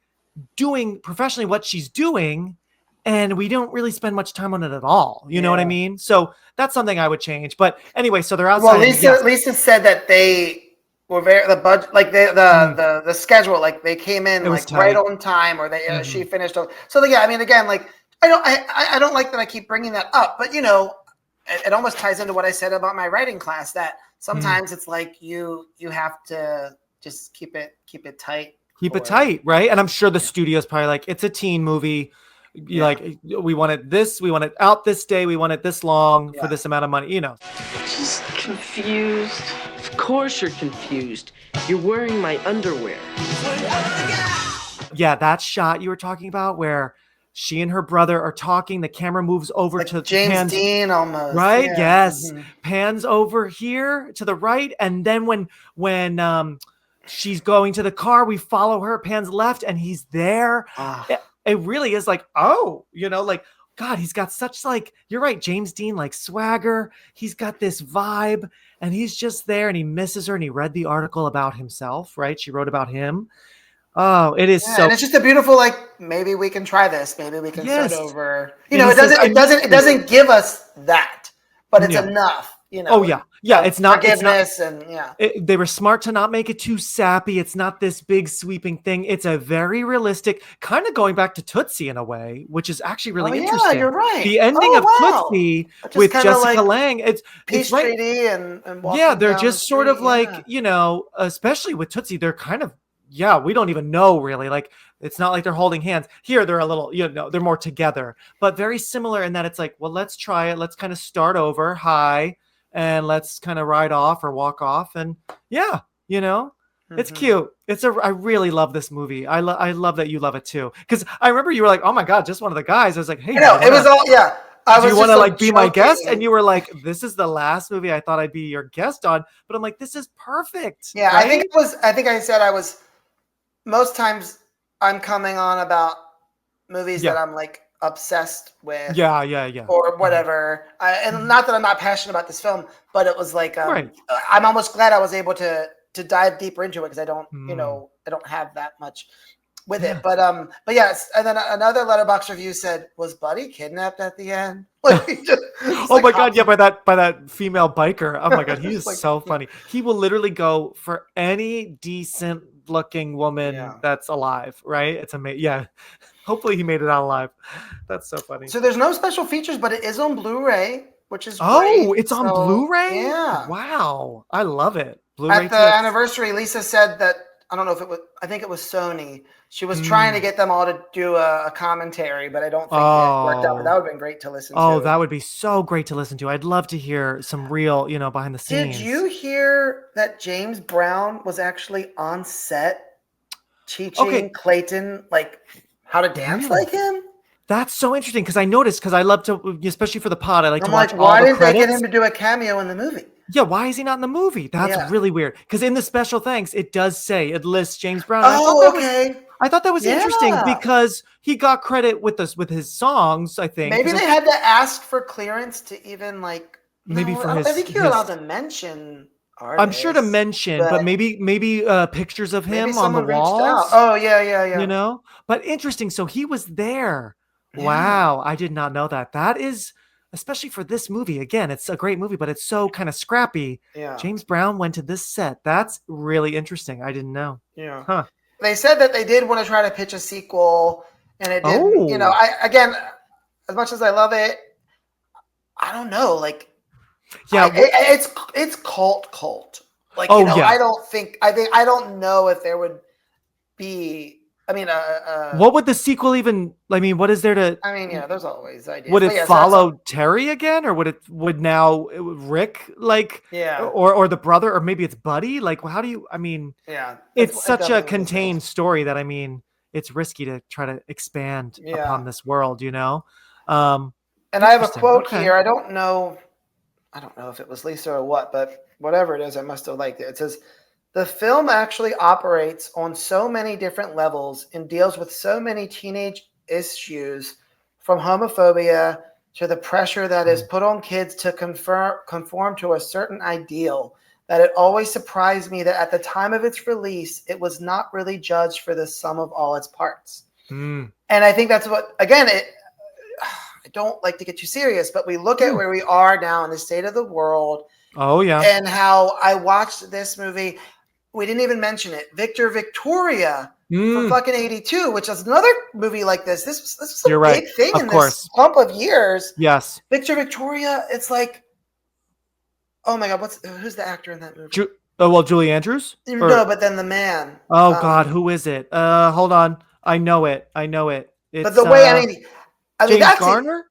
Speaker 2: doing professionally what she's doing, and we don't really spend much time on it at all. You know what I mean? So that's something I would change. But anyway, so they're outside.
Speaker 3: Well, Lisa said that they were the budget, like the schedule, like they came in like right on time, or they she finished. So yeah, I mean, again, like I don't like that I keep bringing that up, but you know, it almost ties into what I said about my writing class, that sometimes it's like you have to just keep it tight.
Speaker 2: Keep it tight, right? And I'm sure the studio's probably like, it's a teen movie. Like, we want it out this day, we want it this long for this amount of money, you know.
Speaker 6: Just confused. Of course you're confused. You're wearing my underwear.
Speaker 2: Yeah, that shot you were talking about where she and her brother are talking, the camera moves over like to
Speaker 3: James Dean almost.
Speaker 2: Right? Yeah. Yes. Pans over here to the right. And then when she's going to the car, we follow her, pans left, and he's there. It really is like, oh, you know, like, God, he's got such, like, you're right, James Dean, like, swagger. He's got this vibe, and he's just there, and he misses her, and he read the article about himself, right? She wrote about him. Oh, it is so.
Speaker 3: And it's just a beautiful, like, maybe we can try this. Maybe we can start over. You know, it doesn't give us that, but it's enough. You know.
Speaker 2: Oh yeah, yeah. It's not
Speaker 3: forgiveness, and
Speaker 2: they were smart to not make it too sappy. It's not this big sweeping thing. It's a very realistic, kind of going back to Tootsie in a way, which is actually really interesting.
Speaker 3: Yeah, you're right.
Speaker 2: The ending of Tootsie with Jessica Lange, it's right.
Speaker 3: Treaty and
Speaker 2: they're just sort of like, you know, especially with Tootsie, they're kind of. Yeah, we don't even know really. Like, it's not like they're holding hands. Here, they're a little, you know, they're more together, but very similar in that it's like, well, let's try it. Let's kind of start over high and let's kind of ride off or walk off. And yeah, you know, it's cute. I really love this movie. I love that you love it too. Cause I remember you were like, oh my God, just one of the guys. I was like, hey,
Speaker 3: no, it was all, yeah.
Speaker 2: Do you want to like be my guest? And you were like, this is the last movie I thought I'd be your guest on, but I'm like, this is perfect.
Speaker 3: Yeah.
Speaker 2: Right?
Speaker 3: I think I said I was, most times I'm coming on about movies that I'm like obsessed with.
Speaker 2: Yeah.
Speaker 3: Or whatever. And not that I'm not passionate about this film, but it was like, I'm almost glad I was able to dive deeper into it because I don't, you know, I don't have that much with it. But yes. And then another Letterboxd review said, was Buddy kidnapped at the end? Like,
Speaker 2: my God. Yeah. By that female biker. Oh my God. He is like, so funny. He will literally go for any decent looking woman that's alive, right? It's amazing. Yeah. Hopefully he made it out alive. That's so funny.
Speaker 3: So there's no special features, but it is on Blu-ray, which is
Speaker 2: great. It's on Blu-ray? Yeah. Wow. I love it. Blu-ray
Speaker 3: at the anniversary, Lisa said that, I don't know if it was, I think it was Sony. She was trying to get them all to do a commentary, but I don't think it worked out. But that would have been great to listen to.
Speaker 2: Oh, that would be so great to listen to. I'd love to hear some real, you know, behind the scenes.
Speaker 3: Did you hear that James Brown was actually on set teaching Clayton like how to dance like him?
Speaker 2: That's so interesting because I noticed, because I love to, especially for the pod, I like to watch all the
Speaker 3: credits. Why didn't they get him to do a cameo in the movie?
Speaker 2: Yeah, why is he not in the movie? That's really weird. Because in the special thanks, it lists James Brown. I thought that was interesting because he got credit with his songs, I think.
Speaker 3: Maybe they had to ask for clearance to even like.
Speaker 2: Maybe for his.
Speaker 3: I think you're allowed to mention artists.
Speaker 2: I'm sure to mention, but maybe pictures of him on the walls.
Speaker 3: Oh yeah.
Speaker 2: You know, but interesting. So he was there. Yeah. Wow, I did not know that. That is. Especially for this movie. Again, it's a great movie, but it's so kind of scrappy. Yeah. James Brown went to this set. That's really interesting. I didn't know.
Speaker 3: Yeah. Huh. They said that they did want to try to pitch a sequel, and it didn't. You know, again, as much as I love it, I don't know. Like, it's cult. Like, you know, I don't know if there would be. I mean,
Speaker 2: what would the sequel even? I mean, what is there to?
Speaker 3: I mean, there's always ideas.
Speaker 2: Would it follow Terry again, or would now Rick like? Yeah. Or the brother, or maybe it's Buddy. Like, how do you? I mean, it's such a contained story that it's risky to try to expand upon this world, you know.
Speaker 3: And I have a quote here. I don't know if it was Lisa or what, but whatever it is, I must have liked it. It says, the film actually operates on so many different levels and deals with so many teenage issues, from homophobia to the pressure that is put on kids to conform to a certain ideal, that it always surprised me that at the time of its release, it was not really judged for the sum of all its parts. And I think that's what, again, don't like to get too serious, but we look at where we are now in the state of the world.
Speaker 2: Oh yeah.
Speaker 3: And how I watched this movie. We didn't even mention it. Victoria from fucking 82, which is another movie like this. This was a big thing in this bump of years.
Speaker 2: Yes.
Speaker 3: Victoria, it's like, oh my God, who's the actor in that movie?
Speaker 2: Julie Andrews?
Speaker 3: No, but then the man.
Speaker 2: Oh God, who is it? Hold on. I know it. It's,
Speaker 3: but the way, I mean
Speaker 2: James
Speaker 3: that's
Speaker 2: Garner?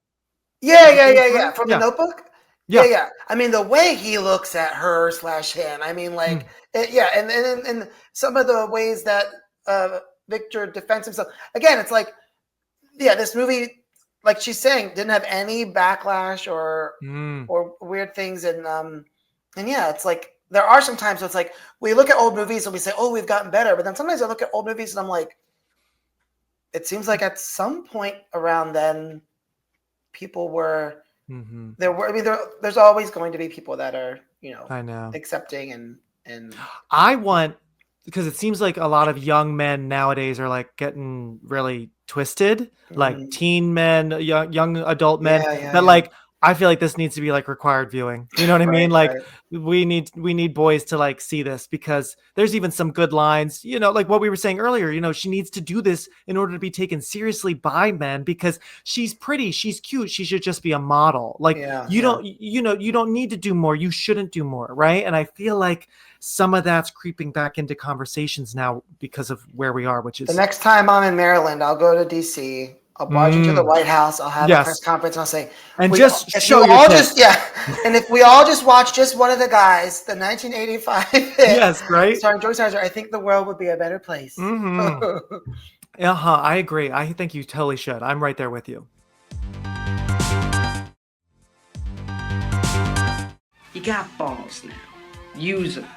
Speaker 3: Yeah. From The Notebook?
Speaker 2: Yeah.
Speaker 3: Yeah. I mean, the way he looks at her / him, I mean, like, and some of the ways that Victor defends himself. Again, it's like, this movie, like she's saying, didn't have any backlash or weird things, and it's like there are some times it's like we look at old movies and we say, oh, we've gotten better, but then sometimes I look at old movies and I'm like, it seems like at some point around then, people were. There were. I mean, there's always going to be people that are,
Speaker 2: I know,
Speaker 3: accepting and.
Speaker 2: I want, because it seems like a lot of young men nowadays are like getting really twisted, like teen men, young adult men like. I feel like this needs to be like required viewing. You know what I mean? Like we need boys to like see this, because there's even some good lines, like what we were saying earlier, she needs to do this in order to be taken seriously by men, because she's pretty, she's cute. She should just be a model. Like you don't need to do more. You shouldn't do more. Right. And I feel like some of that's creeping back into conversations now because of where we are, which is
Speaker 3: the next time I'm in Maryland, I'll go to DC. I'll barge into the White House. I'll have a press conference. And I'll say,
Speaker 2: and just show your tits.
Speaker 3: And if we all just watch just one of the guys, the 1985 hit,
Speaker 2: yes, right,
Speaker 3: starring Joyce Hyser, I think the world would be a better place.
Speaker 2: I agree. I think you totally should. I'm right there with you.
Speaker 6: You got balls now. Use them.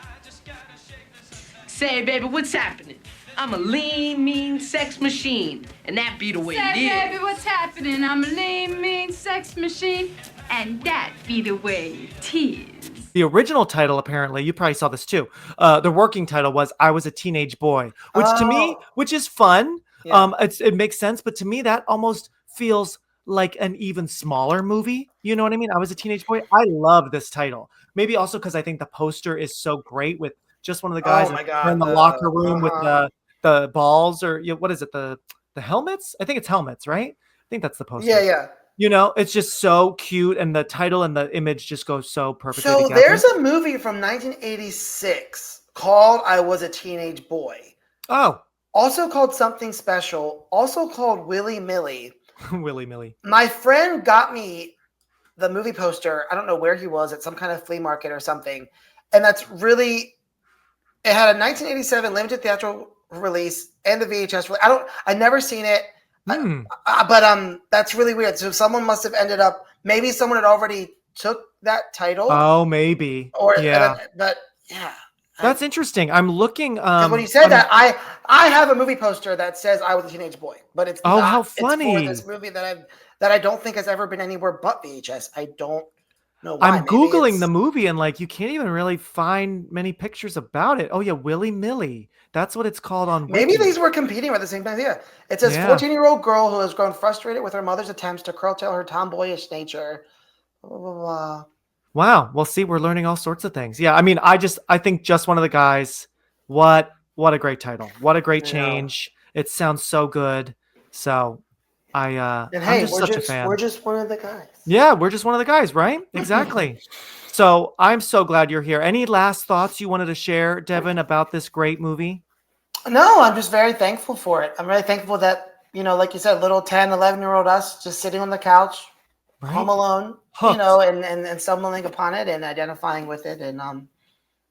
Speaker 6: Say, baby, what's happening? I'm a lean, mean sex machine, and that be the way it is.
Speaker 9: Say, baby, what's happening? I'm a lean, mean sex machine, and that be the way it is.
Speaker 2: The original title, apparently, you probably saw this too. The working title was "I Was a Teenage Boy," which to me, which is fun. Yeah. It makes sense, but to me, that almost feels like an even smaller movie. You know what I mean? I Was a Teenage Boy. I love this title. Maybe also because I think the poster is so great with just one of the guys in the locker room with the balls, or what is it? The helmets? I think it's helmets, right? I think that's the poster.
Speaker 3: Yeah.
Speaker 2: It's just so cute, and the title and the image just go so perfectly together.
Speaker 3: So there's a movie from 1986 called I Was a Teenage Boy.
Speaker 2: Oh.
Speaker 3: Also called Something Special. Also called Willy Millie.
Speaker 2: Willy Millie.
Speaker 3: My friend got me the movie poster. I don't know where he was, at some kind of flea market or something. And that's really... It had a 1987 limited theatrical release and the VHS. I never seen it, but that's really weird. So someone must have ended up. Maybe someone had already took that title.
Speaker 2: Oh, maybe.
Speaker 3: Or
Speaker 2: but that's interesting. I'm looking.
Speaker 3: When you said that, I have a movie poster that says "I Was a Teenage Boy," but it's
Speaker 2: how funny!
Speaker 3: It's for this movie that I don't think has ever been anywhere but VHS. I don't. No,
Speaker 2: I'm Googling the movie and you can't even really find many pictures about it. Oh yeah, Willy Millie. That's what it's called on Wiki.
Speaker 3: Maybe these were competing at the same time. Yeah. It says 14-year-old girl who has grown frustrated with her mother's attempts to curtail her tomboyish nature. Blah, blah, blah.
Speaker 2: Wow. Well, see, we're learning all sorts of things. Yeah. I mean, I think just one of the guys. What a great title. What a great change. It sounds so good. So I'm just such a fan.
Speaker 3: We're just one of the guys.
Speaker 2: Yeah, we're just one of the guys, right? Exactly. So I'm so glad you're here. Any last thoughts you wanted to share, Devin, about this great movie?
Speaker 3: No, I'm just very thankful for it. I'm really thankful that, like you said, little 10, 11-year-old us just sitting on the couch, home alone,
Speaker 2: hooked.
Speaker 3: And stumbling upon it and identifying with it. And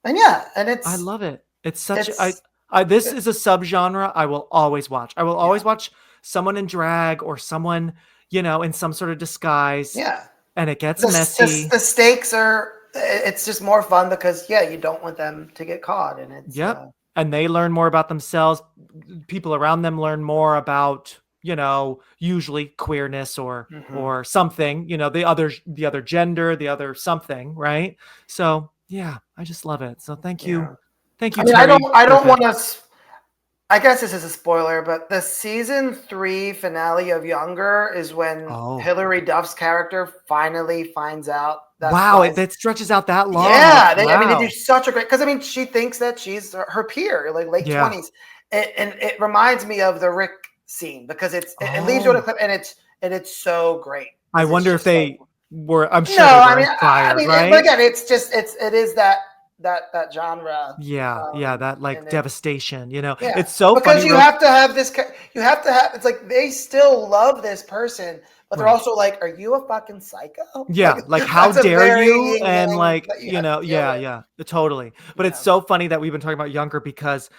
Speaker 3: it's...
Speaker 2: I love it. It's such... this is a subgenre I will always watch. I will always watch someone in drag or someone, in some sort of disguise.
Speaker 3: Yeah.
Speaker 2: And it gets messy.
Speaker 3: The stakes it's just more fun because, you don't want them to get caught. And it's...
Speaker 2: Yep. And they learn more about themselves. People around them learn more about, usually queerness or something, the other gender, the other something. Right. So, yeah, I just love it. So thank you. Thank you.
Speaker 3: I mean, I don't want us... I guess this is a spoiler, but the season 3 finale of Younger is when Hilary Duff's character finally finds out.
Speaker 2: That stretches out that long.
Speaker 3: Yeah, they do such a great, because I mean, she thinks that she's her peer, like late 20s, and it reminds me of the Rick scene because it leaves you on a clip, and it's so great.
Speaker 2: I wonder if they were. I'm sure.
Speaker 3: No,
Speaker 2: they were
Speaker 3: I mean,
Speaker 2: inspired, right?
Speaker 3: But again, it is that genre.
Speaker 2: That like devastation. You know,
Speaker 3: yeah.
Speaker 2: It's so
Speaker 3: because
Speaker 2: funny.
Speaker 3: You have to have this. You have to have. It's like they still love this person, but they're also like, "Are you a fucking psycho?"
Speaker 2: Yeah, like how dare you? And like totally. But it's so funny that we've been talking about Younger because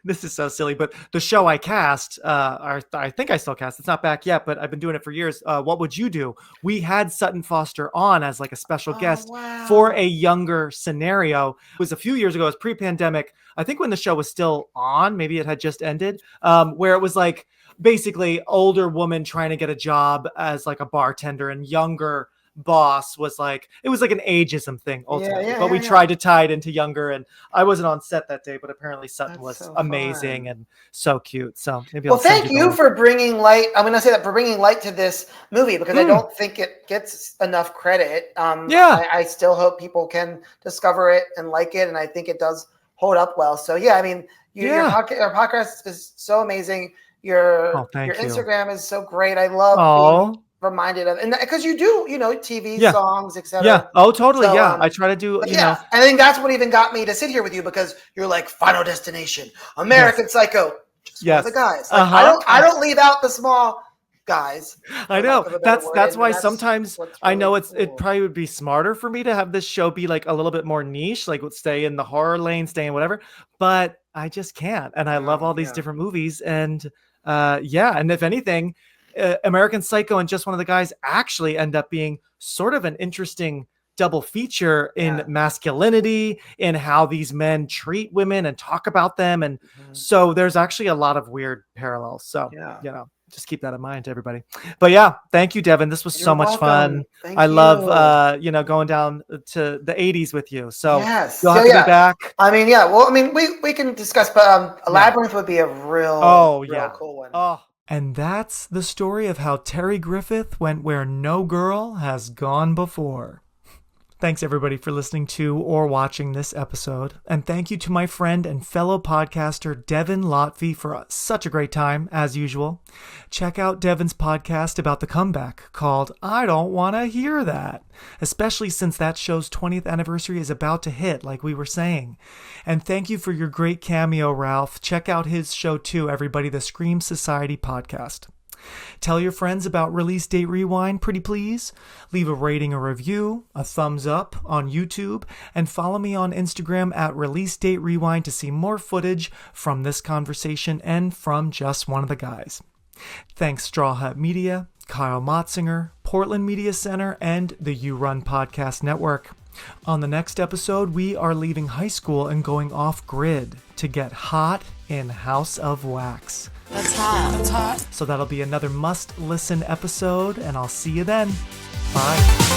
Speaker 2: this is so silly. But the show I cast, I think I still cast. It's not back yet, but I've been doing it for years. What Would You Do? We had Sutton Foster on as like a special guest for a Younger scenario. It was a few years ago. It was pre-pandemic. I think when the show was still on, maybe it had just ended. Where it was like basically older woman trying to get a job as like a bartender, and younger boss was like, it was like an ageism thing ultimately, but we tried to tie it into Younger, and I wasn't on set that day, but apparently Sutton was so amazing and so cute. So maybe
Speaker 3: thank you for bringing light. I'm going to say that for bringing light to this movie, because I don't think it gets enough credit. I still hope people can discover it and like it, and I think it does hold up well. So I mean, your podcast is so amazing. Your Instagram is so great. I love being reminded of, and because you do, TV songs, etc.
Speaker 2: Yeah. Oh, totally. So, I try to do. You know.
Speaker 3: I think that's what even got me to sit here with you, because you're like Final Destination, American Psycho, just one of the guys. Like, I don't leave out the small guys.
Speaker 2: I know. That's why sometimes I know it probably would be smarter for me to have this show be like a little bit more niche, like stay in the horror lane, stay in whatever. But I just can't, and I love all these different movies, and and if anything, American Psycho and Just One of the Guys actually end up being sort of an interesting double feature in masculinity, in how these men treat women and talk about them. And so there's actually a lot of weird parallels. So, just keep that in mind, everybody. But thank you, Devin. This was so much fun. I love, going down to the 80s with you. So you'll have to be back.
Speaker 3: I mean, we can discuss, but a Labyrinth would be a real cool one.
Speaker 2: Oh. And that's the story of how Terry Griffith went where no girl has gone before. Thanks, everybody, for listening to or watching this episode. And thank you to my friend and fellow podcaster, Devin Lotfi, for such a great time, as usual. Check out Devin's podcast about the comeback called I Don't Want to Hear That, especially since that show's 20th anniversary is about to hit, like we were saying. And thank you for your great cameo, Ralph. Check out his show, too, everybody, the Scream Society podcast. Tell your friends about Release Date Rewind, pretty please. Leave a rating or review, a thumbs up on YouTube, and follow me on Instagram at Release Date Rewind to see more footage from this conversation and from Just One of the Guys. Thanks Straw Hat Media, Kyle Motzinger, Portland Media Center, and the You Run Podcast Network. On the next episode, we are leaving high school and going off-grid to get hot in House of Wax.
Speaker 11: That's hot. That's hot.
Speaker 2: So that'll be another must-listen episode, and I'll see you then. Bye.